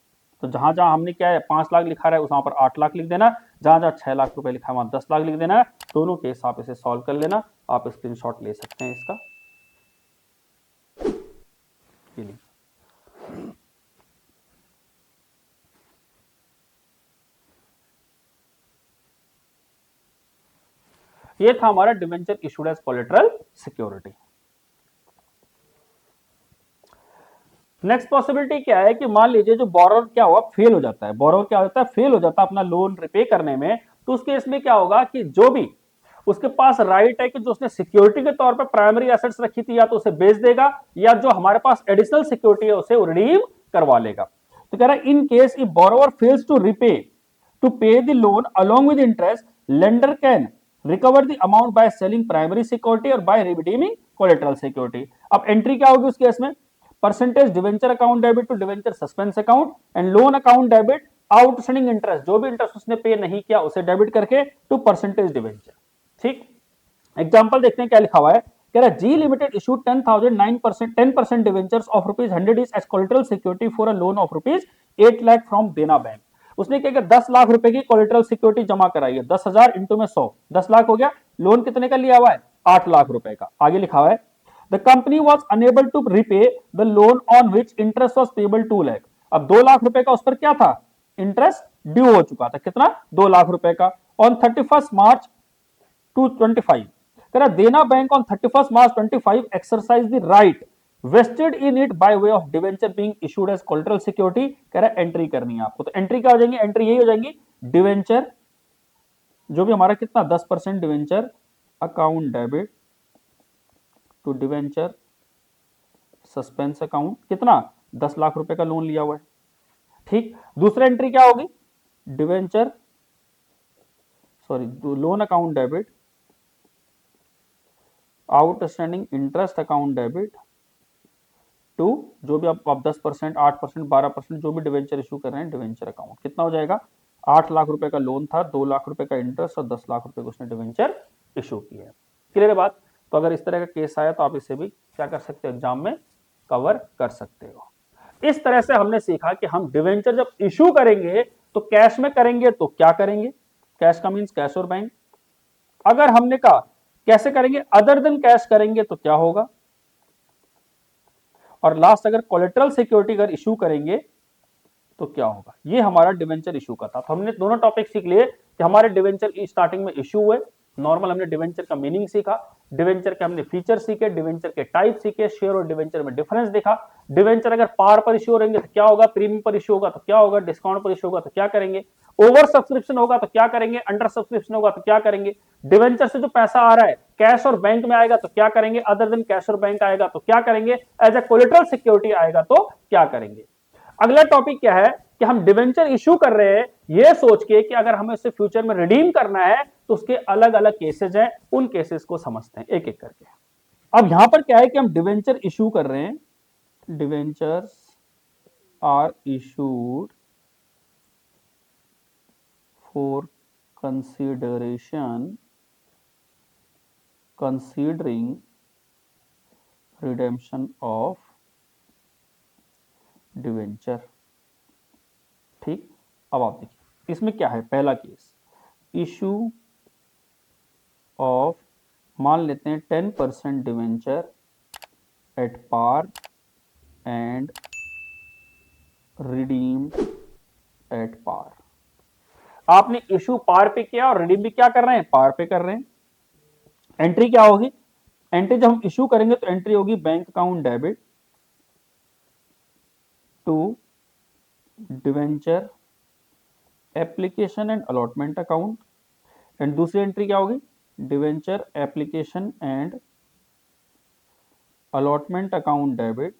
तो जहां जहां हमने क्या है 5 लाख लिखा रहा है वहां पर 8 लाख लिख देना, जहां जहां 6 लाख रुपए लिखा है वहां 10 लाख लिख देना। दोनों केस आप इसे सॉल्व कर लेना, आप स्क्रीनशॉट ले सकते हैं इसका। ये था हमारा debenture issued as collateral security. Next possibility क्या है कि मान लीजिए जो बोरोवर क्या हुआ, फेल हो जाता है, बोरोवर क्या होता है, फेल हो जाता है अपना लोन रिपे करने में, तो उस केस में क्या होगा कि जो भी उसके पास राइट है कि जो उसने सिक्योरिटी के तौर पर प्राइमरी एसेट्स रखी थी या तो उसे बेच देगा या जो हमारे पास एडिशनल सिक्योरिटी है उसे रिडीम करवा लेगा। तो कह रहा है in case if borrower fails to repay to pay the loan along with interest, lender can recover the amount by selling primary security or by redeeming collateral security। अब entry क्या होगी उस केस में, percentage debenture account debit to debenture suspense account and loan account debit outstanding interest, जो भी interest उसने पे नहीं किया उसे डेबिट करके टू परसेंटेज डिवेंचर। ठीक, एग्जांपल देखते हैं क्या लिखा हुआ है। कह रहा है G limited issued 10% debentures of ₹100 as collateral security for a loan of ₹8 lakh from Dena bank. उसने क्या 10 लाख रुपए की कोलेटरल सिक्योरिटी जमा कराई है, 10,000 इंटू में 100, 10 लाख हो गया। लोन कितने का लिया हुआ है, 8 लाख रुपए का। आगे लिखा हुआ है the company was unable to repay the loan on which interest was payable 2 lakh. अब 2 लाख रुपए का उस पर क्या था, इंटरेस्ट ड्यू हो चुका था, कितना, 2 लाख रुपए का। ऑन 31 मार्च 25 कह रहा Dena bank on 31 March 25 exercise the right vested in it by way of debenture being issued as collateral security. कह रहा एंट्री करनी है आपको, तो एंट्री क्या हो जाएंगी, एंट्री यही हो जाएंगी, डिवेंचर जो भी हमारा कितना 10% debenture account debit to debenture suspense account, कितना 10 लाख रुपए का लोन लिया हुआ है। ठीक, दूसरा एंट्री क्या होगी, debenture loan account debit outstanding interest account debit to जो भी आप 10%, 8%, 12% जो भी डिवेंचर इशू कर रहे हैं डिवेंचर अकाउंट। कितना हो जाएगा, 8 लाख रुपए का लोन था, 2 लाख रुपए का इंटरेस्ट और 10 लाख रुपए को उसने डिवेंचर इशू किया है। क्लियर है बात। तो अगर इस तरह का केस आया तो आप इसे भी क्या कर सकते हो, एग्जाम में कवर कर सकते हो। इस तरह से हमने सीखा कि हम डिवेंचर जब इशू करेंगे तो कैश में करेंगे तो क्या करेंगे, कैश का मीन्स कैश और बैंक। अगर हमने कहा कैसे करेंगे, अदर देन कैश करेंगे तो क्या होगा, और लास्ट अगर कोलेटरल सिक्योरिटी अगर इशू करेंगे तो क्या होगा। ये हमारा डिवेंचर इशू का था। तो हमने दोनों टॉपिक सीख लिए कि हमारे डिवेंचर स्टार्टिंग में इशू हुए, नॉर्मल हमने डिवेंचर का मीनिंग सीखा, डिवेंचर के हमने फीचर सीखे, डिवेंचर के टाइप सीखे, शेयर और डिवेंचर में डिफरेंस देखा। डिवेंचर अगर पार पर इशू होंगे तो क्या होगा, प्रीमियम पर इशू होगा तो क्या होगा, डिस्काउंट पर इशू होगा तो क्या करेंगे, ओवर सब्सक्रिप्शन होगा तो क्या करेंगे, अंडर सब्सक्रिप्शन होगा तो क्या करेंगे, डिवेंचर से जो पैसा आ रहा है कैश और बैंक में आएगा तो क्या करेंगे, अदर देन कैश और बैंक आएगा तो क्या करेंगे, एज ए कोलेटरल सिक्योरिटी आएगा तो क्या करेंगे। अगला टॉपिक क्या है कि हम डिवेंचर इशू कर रहे हैं ये सोच के कि अगर हमें इसे फ्यूचर में रिडीम करना है तो उसके अलग अलग केसेस हैं, उन केसेस को समझते हैं एक एक करके। अब यहां पर क्या है कि हम डिवेंचर इशू कर रहे हैं, debentures are issued for considering redemption of debenture. ठीक, अब आप देखिए इसमें क्या है, पहला केस इशू ऑफ, मान लेते हैं 10% debenture at par and redeemed at par. आपने इशू पार पे किया और रिडीम भी क्या कर रहे हैं, पार पे कर रहे हैं। एंट्री क्या होगी, एंट्री जब हम इशू करेंगे तो एंट्री होगी bank account debit to debenture application and allotment account, and दूसरी एंट्री क्या होगी, debenture application and allotment account debit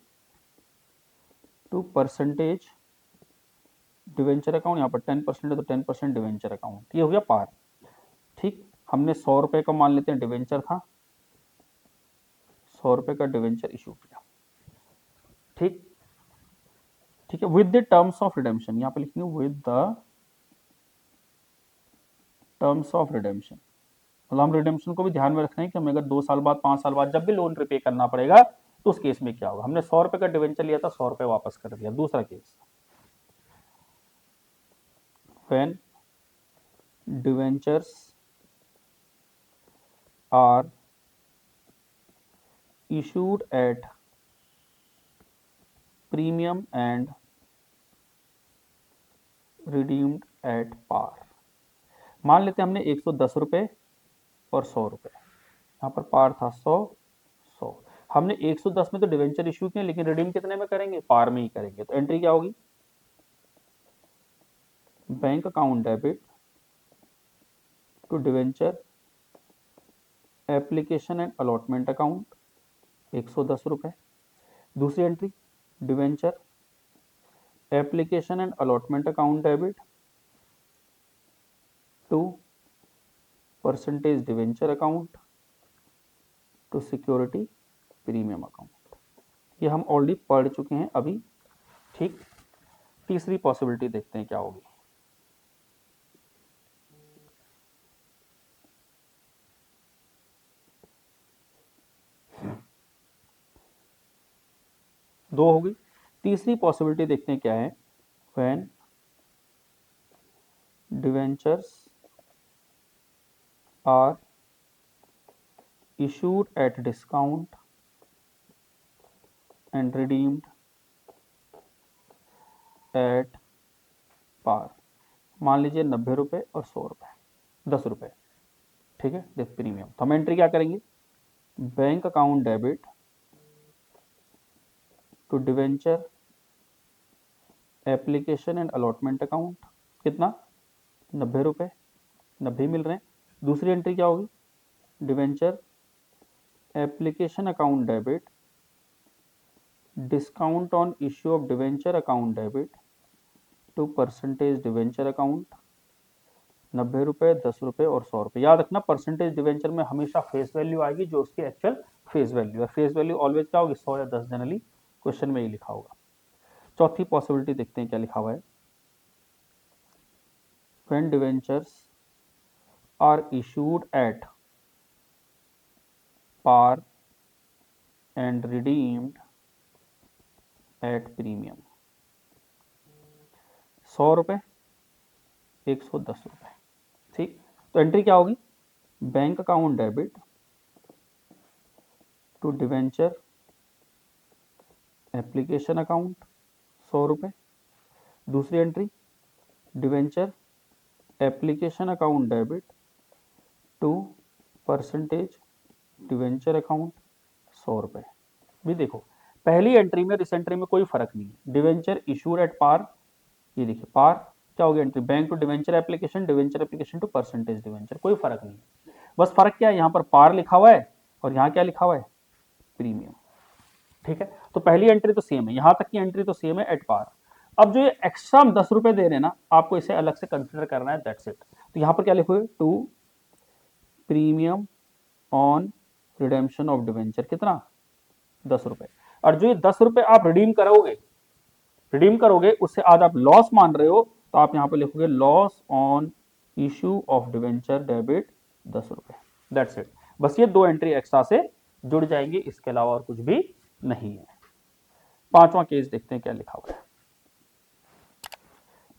to percentage debenture account. यहां पर 10% है तो 10% डिवेंचर अकाउंट, ये हो गया पार। ठीक, हमने 100 रुपए का मान लेते हैं डिवेंचर था, 100 रुपए का डिवेंचर इशू किया। ठीक, ठीक है, with the terms of redemption, यहां पे लिखेंगे with the terms of redemption. मतलब हम रिडेम्पशन को भी ध्यान में रख रहे हैं कि हमें अगर 2 साल बाद 5 साल बाद जब भी लोन रिपे करना पड़ेगा तो उस केस में क्या होगा। हमने 100 रुपए का डिवेंचर लिया था, 100 रुपए वापस कर दिया। दूसरा case when debentures are issued at premium and redeemed at par। मान लेते हैं हमने 110 रुपए और 100 रुपए। यहाँ पर पार था 100, 100। हमने 110 में तो डिवेंचर इश्यू किए, लेकिन रिडीम कितने में करेंगे? पार में ही करेंगे। तो एंट्री क्या होगी? Bank account debit to debenture application and allotment account 110 रुपए। दूसरी entry debenture application and allotment account debit to percentage debenture account to security premium account. ये हम ऑलरेडी पढ़ चुके हैं अभी, ठीक। तीसरी पॉसिबिलिटी देखते हैं क्या होगी। दो होगी। तीसरी पॉसिबिलिटी देखते हैं क्या है। When debentures are issued at discount and redeemed at par। मान लीजिए 90 रुपए और 100 रुपए, 10 रुपए, ठीक है, विद प्रीमियम। तो हम एंट्री क्या करेंगे? Bank account debit to debenture application and allotment account, कितना? 90 रुपए, 90 मिल रहे हैं। दूसरी एंट्री क्या होगी? Debenture application account debit discount on issue of debenture account debit to percentage debenture account 90 रुपए, 10 रुपए और 100 रुपए। याद रखना परसेंटेज डिवेंचर में हमेशा फेस वैल्यू आएगी जो उसकी एक्चुअल फेस वैल्यू है। फेस वैल्यू ऑलवेज क्या होगी? 100 या 10 जनरली क्वेश्चन में ही लिखा होगा। चौथी पॉसिबिलिटी देखते हैं क्या लिखा हुआ है। When debentures are issued at par and redeemed at premium 100 रुपए, 110 रुपए, ठीक। तो एंट्री क्या होगी? Bank account debit to debenture application account 100 रुपए। दूसरी entry debenture application account debit to percentage debenture account 100 रुपए। भी देखो पहली एंट्री में और इस एंट्री में कोई फर्क नहीं है। डिवेंचर इशूड एट पार, ये देखिए पार क्या हो गया entry? Bank to debenture application to percentage debenture, कोई फर्क नहीं है। बस फर्क क्या है? यहाँ पर पार लिखा हुआ है और यहाँ क्या लिखा हुआ है? प्रीमियम, ठीक है। तो पहली एंट्री तो सेम है, यहाँ तक की एंट्री तो सेम है एट पार। अब जो ये एक्स्ट्रा हम 10 रुपए दे रहे हैं ना, आपको इसे अलग से कंसिडर करना है, दैट्स इट। तो यहाँ पर क्या लिखोगे? To premium on redemption of debenture, कितना? 10 रुपए। और जो ये 10 रुपए आप रिडीम करोगे उससे आज आप लॉस मान रहे हो, तो आप यहां पे लिखोगे loss on issue of debenture debit 10 रुपए, दैट्स इट। बस ये दो एंट्री एक्स्ट्रा से जुड़ जाएंगी, इसके अलावा और कुछ भी नहीं है। पांचवा केस देखते हैं क्या लिखा हुआ है।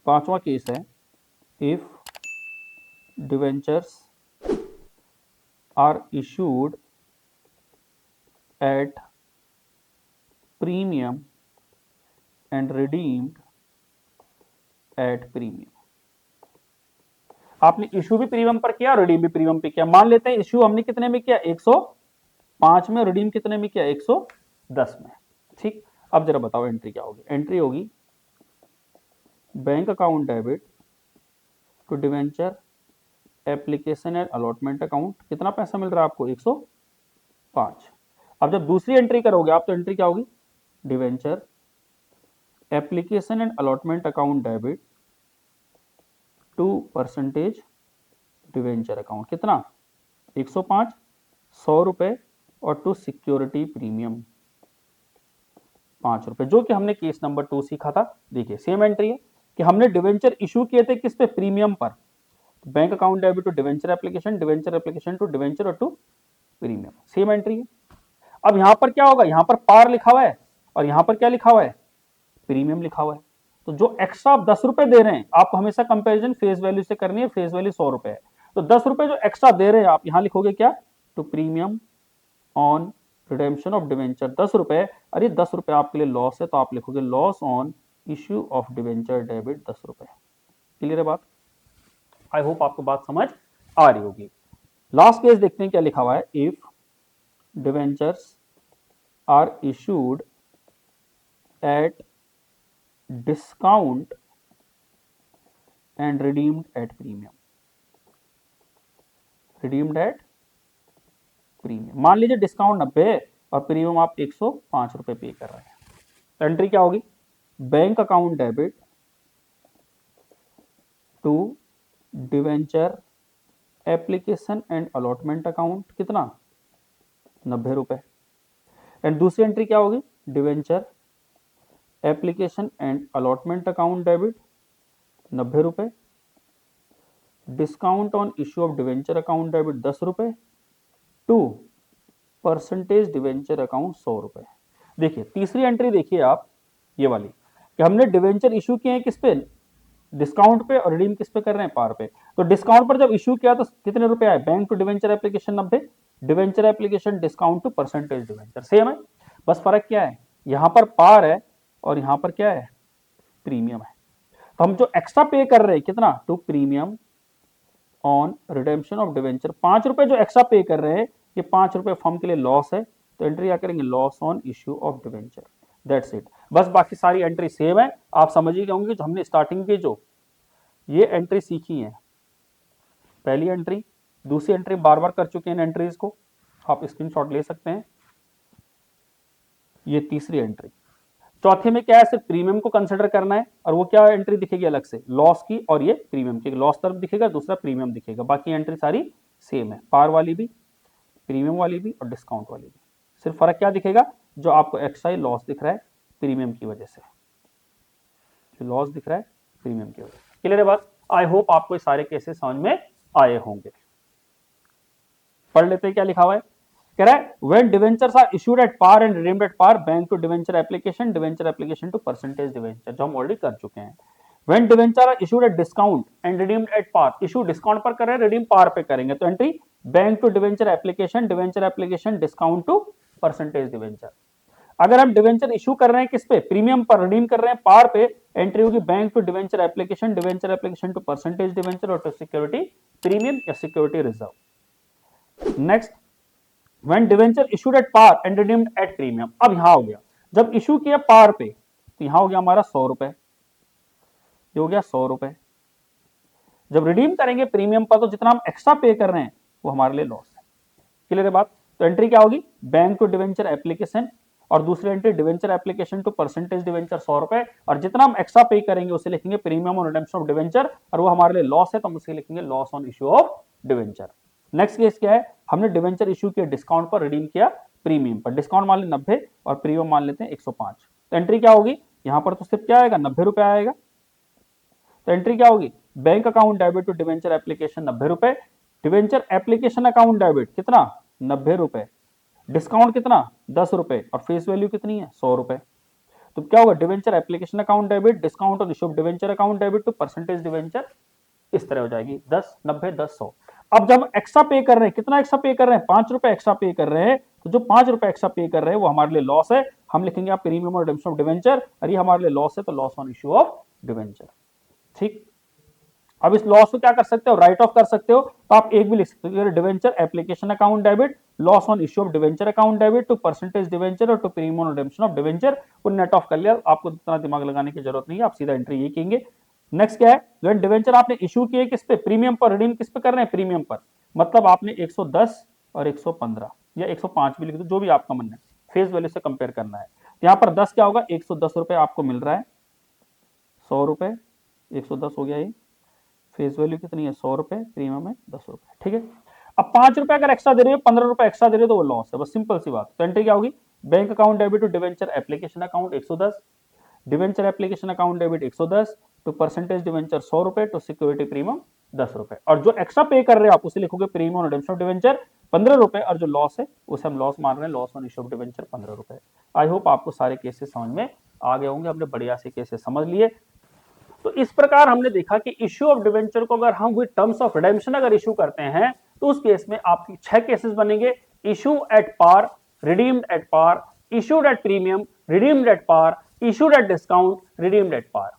पांचवा केस है if debentures are issued at premium and redeemed at premium। आपने इशू भी प्रीमियम पर किया, रिडीम भी प्रीमियम पे किया। मान लेते हैं इशू हमने कितने में किया? 105 में, रिडीम कितने में किया? 110 में, ठीक। अब जरा बताओ एंट्री क्या होगी? एंट्री होगी bank account debit to debenture application and allotment account, कितना पैसा मिल रहा है आपको? 105। अब जब दूसरी एंट्री करोगे आप, तो एंट्री क्या होगी? Debenture application and allotment account debit to percentage debenture account, कितना? 105, 100 रुपए और टू सिक्योरिटी प्रीमियम 5 रुपए, जो कि हमने केस नंबर 2 सीखा था। देखिए सेम एंट्री है कि हमने डिवेंचर इशू किए थे किस पे? प्रीमियम पर। Bank account debit to debenture application to debenture और टू प्रीमियम, सेम एंट्री है। अब यहां पर क्या होगा? यहां पर पार लिखा हुआ है और यहां पर क्या लिखा हुआ है? प्रीमियम लिखा हुआ है। तो जो एक्स्ट्रा आप 10 रुपए दे रहे हैं, आपको हमेशा कंपैरिजन फेस वैल्यू से करनी है। फेस वैल्यू 100 रुपए है, तो 10 रुपए जो एक्स्ट्रा दे रहे हैं आप, यहां लिखोगे क्या? To premium on redemption of debenture 10 रुपए। अरे 10 रुपए आपके लिए लॉस है, तो आप लिखोगे loss on issue of debenture debit 10 रुपए। क्लियर है बात? आई होप आपको बात समझ आ रही होगी। लास्ट केस देखते हैं क्या लिखा हुआ है, if debentures are issued at discount and redeemed at premium, redeemed at premium. मान लीजिए डिस्काउंट 90 है और प्रीमियम आप 105 रुपए पे कर रहे हैं, तो एंट्री क्या होगी, bank account debit to debenture application and allotment account, कितना 90 रुपए। एंड दूसरी एंट्री क्या होगी, debenture application and allotment account debit 90 रुपए, discount on issue of debenture account debit 10 रुपए, टू परसेंटेज डिवेंचर अकाउंट 100 रुपए। देखिए तीसरी एंट्री देखिए आप, ये वाली, कि हमने डिवेंचर इश्यू किए हैं किस पे, डिस्काउंट पे, और रिडीम किस पे कर रहे हैं, पार पे। तो डिस्काउंट पर जब इश्यू किया तो कितने रुपए आए, bank to debenture application 90, debenture application discount to percentage debenture same है, बस फर्क क्या है, यहां पर पार है और यहां पर क्या है, प्रीमियम है। तो हम जो एक्स्ट्रा पे कर रहे हैं कितना, to premium on redemption of debenture, 5 रुपए जो एक्स्ट्रा पे कर रहे हैं, ये 5 रुपए फर्म के लिए लॉस है, तो एंट्री क्या करेंगे, loss on issue of debenture, that's it. बस बाकी सारी एंट्री सेम है, आप समझ ही होंगे जो हमने स्टार्टिंग के जो ये एंट्री सीखी है, पहली एंट्री दूसरी एंट्री बार बार कर चुके हैं एंट्रीज को, आप स्क्रीनशॉट ले सकते हैं। ये तीसरी एंट्री, चौथे में क्या है, सिर्फ प्रीमियम को कंसिडर करना है, और वो क्या एंट्री दिखेगी अलग से, लॉस की, और ये प्रीमियम की, लॉस तरफ दिखेगा, दूसरा प्रीमियम दिखेगा, बाकी एंट्री सारी सेम है, पार वाली भी, प्रीमियम वाली भी और डिस्काउंट वाली भी। सिर्फ फर्क क्या दिखेगा, जो आपको एक्स्ट्रा लॉस दिख रहा है प्रीमियम की वजह से, जो लॉस दिख रहा है प्रीमियम की वजह से। क्लियर है बात, आई होप आपको सारे केसेस समझ में आए होंगे। पढ़ लेते हैं क्या लिखा हुआ है, कह रहा है when debentures are issued at par and redeemed at par, bank to debenture application to percentage debenture, जो हम ऑलरेडी कर चुके हैं। when debentures are issued at discount and redeemed at par, issue discount पर कर रहे हैं, रिडीम पार पे करेंगे, तो entry bank to debenture application discount to percentage debenture. अगर हम डिवेंचर इशू कर रहे हैं किस पे, प्रीमियम पर, रिडीम कर रहे हैं पार पे, एंट्री होगी bank to debenture application to percentage debenture और टू सिक्योरिटी प्रीमियम या security reserve. Next, when debenture issued at par and redeemed at premium, अब यहां हो गया, जब इशू किया पार पे तो यहां हो गया हमारा 100 रुपए, ये हो गया 100 रुपए। जब रिडीम करेंगे प्रीमियम पर तो जितना हम एक्स्ट्रा पे कर रहे हैं वो हमारे लिए लॉस है। क्लियर है बात, तो एंट्री क्या होगी, बैंक टू डिवेंचर एप्लीकेशन, और दूसरी entry debenture application to percentage debenture 100 रुपए, और जितना हम एक्स्ट्रा पे करेंगे उसे लिखेंगे premium on redemption of debenture, और वो हमारे लिए लॉस है तो हम उसे लिखेंगे loss on issue of debenture. Next case क्या है, हमने डिवेंचर इशू किया डिस्काउंट पर, रिडीम किया प्रीमियम पर, डिस्काउंट मान लें 90 और प्रीमियम मान लेते हैं 105, तो एंट्री क्या होगी, यहां पर तो सिर्फ क्या आएगा 90 रुपए आएगा, तो एंट्री क्या होगी, bank account debit to debenture application 90 रुपए, डिवेंचर एप्लीकेशन अकाउंट डेबिट कितना 90 रुपए, डिस्काउंट कितना 10 रुपए, और फेस वैल्यू कितनी है 100 रुपए। तो क्या होगा, debenture application account debit discount on issue of debenture account debit to percentage debenture, इस तरह हो जाएगी 10 90 10 100। अब जब एक्स्ट्रा पे कर रहे हैं, कितना एक्स्ट्रा पे कर रहे हैं, 5 रुपए एक्स्ट्रा पे कर रहे हैं, तो जो 5 रुपए एक्स्ट्रा पे कर रहे हैं वो हमारे लिए लॉस है, हम लिखेंगे आप प्रीमियम और रिडेम्पशन ऑफ डिवेंचर, और ये हमारे लिए लॉस है तो loss on issue of debenture. ठीक, अब इस लॉस को क्या कर सकते हो, राइट ऑफ कर सकते हो, तो आप एक भी लिख सकते हो, debenture application account debit loss on issue of debenture account debit to percentage debenture और टू प्रीमियम और रिडेम्पशन ऑफ डिवेंचर, को नेट ऑफ कर लिया, आपको इतना दिमाग लगाने की जरूरत नहीं है, आप सीधा एंट्री ये कहेंगे। नेक्स्ट क्या है, व्हेन डिवेंचर आपने इशू किए किस पे, प्रीमियम पर, रिडीम किस पे कर रहे हैं, प्रीमियम पर, मतलब आपने 110 और 115 या 105 भी लिख दो, जो भी आपका मन है, फेस वैल्यू से कंपेयर करना है। यहाँ पर 10 क्या होगा, 110 रुपए आपको मिल रहा है, 100 रुपए 110 हो गया, ये फेस वैल्यू कितनी है 100 रुपए, प्रीमियम है 10 रुपए। ठीक है, अब 5 रुपए अगर एक्स्ट्रा दे रहे हो, 15 रुपए एक्स्ट्रा दे रहे हो तो वो लॉस है, बस सिंपल सी बात। तो एंट्री क्या होगी, bank account debit to debenture application account 110, debenture application account debit 110 to percentage debenture 100 रुपए टू सिक्योरिटी प्रीमियम 10 रुपए, और जो एक्स्ट्रा पे कर रहे हो आप उसे लिखोगे प्रीमियम और रिडेम्पशन ऑफ डिवेंचर 15 रुपए, और जो लॉस है उसे हम लॉस मान रहे हैं, loss on issue of debenture 15 रुपए। आई होप आपको सारे केसेस समझ में आ गए होंगे, हमने बढ़िया से केसेस समझ लिए। तो इस प्रकार हमने देखा कि इश्यू ऑफ डिवेंचर को अगर हम विद टर्म्स ऑफ रिडेम्पशन अगर इशू करते हैं तो उस केस में आपके 6 केसेस बनेंगे, issue at par, redeemed at par, issued at premium, redeemed at par, issued at discount, redeemed at par.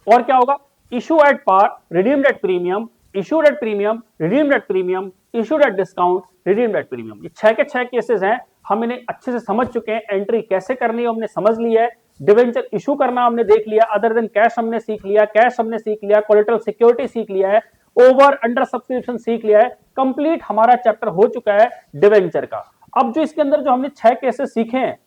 और क्या होगा, issue at par, redeemed at premium, issued at premium, redeemed at premium, issued at discount, redeemed at premium. ये 6 के 6 cases हैं, हम इन्हें अच्छे से समझ चुके हैं। एंट्री कैसे करनी है हमने समझ लिया है, डिवेंचर इशू करना हमने देख लिया, अदर देन कैश हमने सीख लिया, कैश हमने सीख लिया, कोलेटरल सिक्योरिटी सीख लिया है, ओवर अंडर सब्सक्रिप्शन सीख लिया है। कंप्लीट हमारा चैप्टर हो चुका है डिवेंचर का। अब जो इसके अंदर जो हमने 6 केसेस सीखे हैं,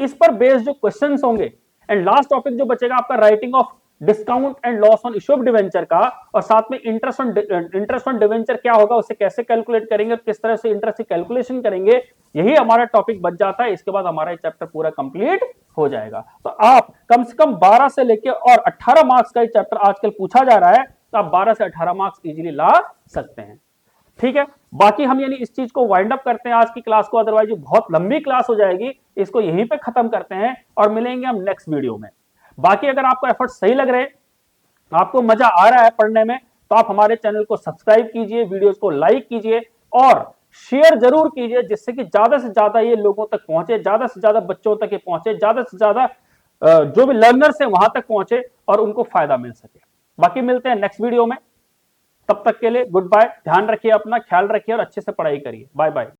इस पर बेस्ड जो क्वेश्चंस होंगे, एंड लास्ट टॉपिक जो बचेगा आपका writing of discount and loss on issue of debenture का, और साथ में इंटरेस्ट ऑन डिवेंचर क्या होगा, उसे कैसे कैलकुलेट करेंगे और किस तरह से इंटरेस्ट की कैलकुलेशन करेंगे, यही हमारा टॉपिक बच जाता है। इसके बाद हमारा चैप्टर पूरा कंप्लीट हो जाएगा। तो आप कम से कम 12 से लेकर और 18 मार्क्स का चैप्टर आजकल पूछा जा रहा है, तो आप 12 से 18 मार्क्स इजीली ला सकते हैं। ठीक है, बाकी हम यानी इस चीज को वाइंड अप करते हैं आज की क्लास को, अदरवाइज बहुत लंबी क्लास हो जाएगी। इसको यहीं पे खत्म करते हैं और मिलेंगे हम नेक्स्ट वीडियो में। बाकी अगर आपको एफर्ट सही लग रहे, आपको मजा आ रहा है पढ़ने में, तो आप हमारे चैनल को सब्सक्राइब कीजिए, वीडियोस को लाइक कीजिए और शेयर जरूर कीजिए, जिससे कि ज्यादा से ज्यादा ये लोगों तक पहुंचे, ज्यादा से ज्यादा बच्चों तक ये पहुंचे, ज्यादा से ज्यादा जो भी लर्नर्स है वहां तक पहुंचे और उनको फायदा मिल सके। बाकी मिलते हैं नेक्स्ट वीडियो में, तब तक के लिए गुड बाय। ध्यान रखिए अपना, ख्याल रखिए और अच्छे से पढ़ाई करिए। Bye bye.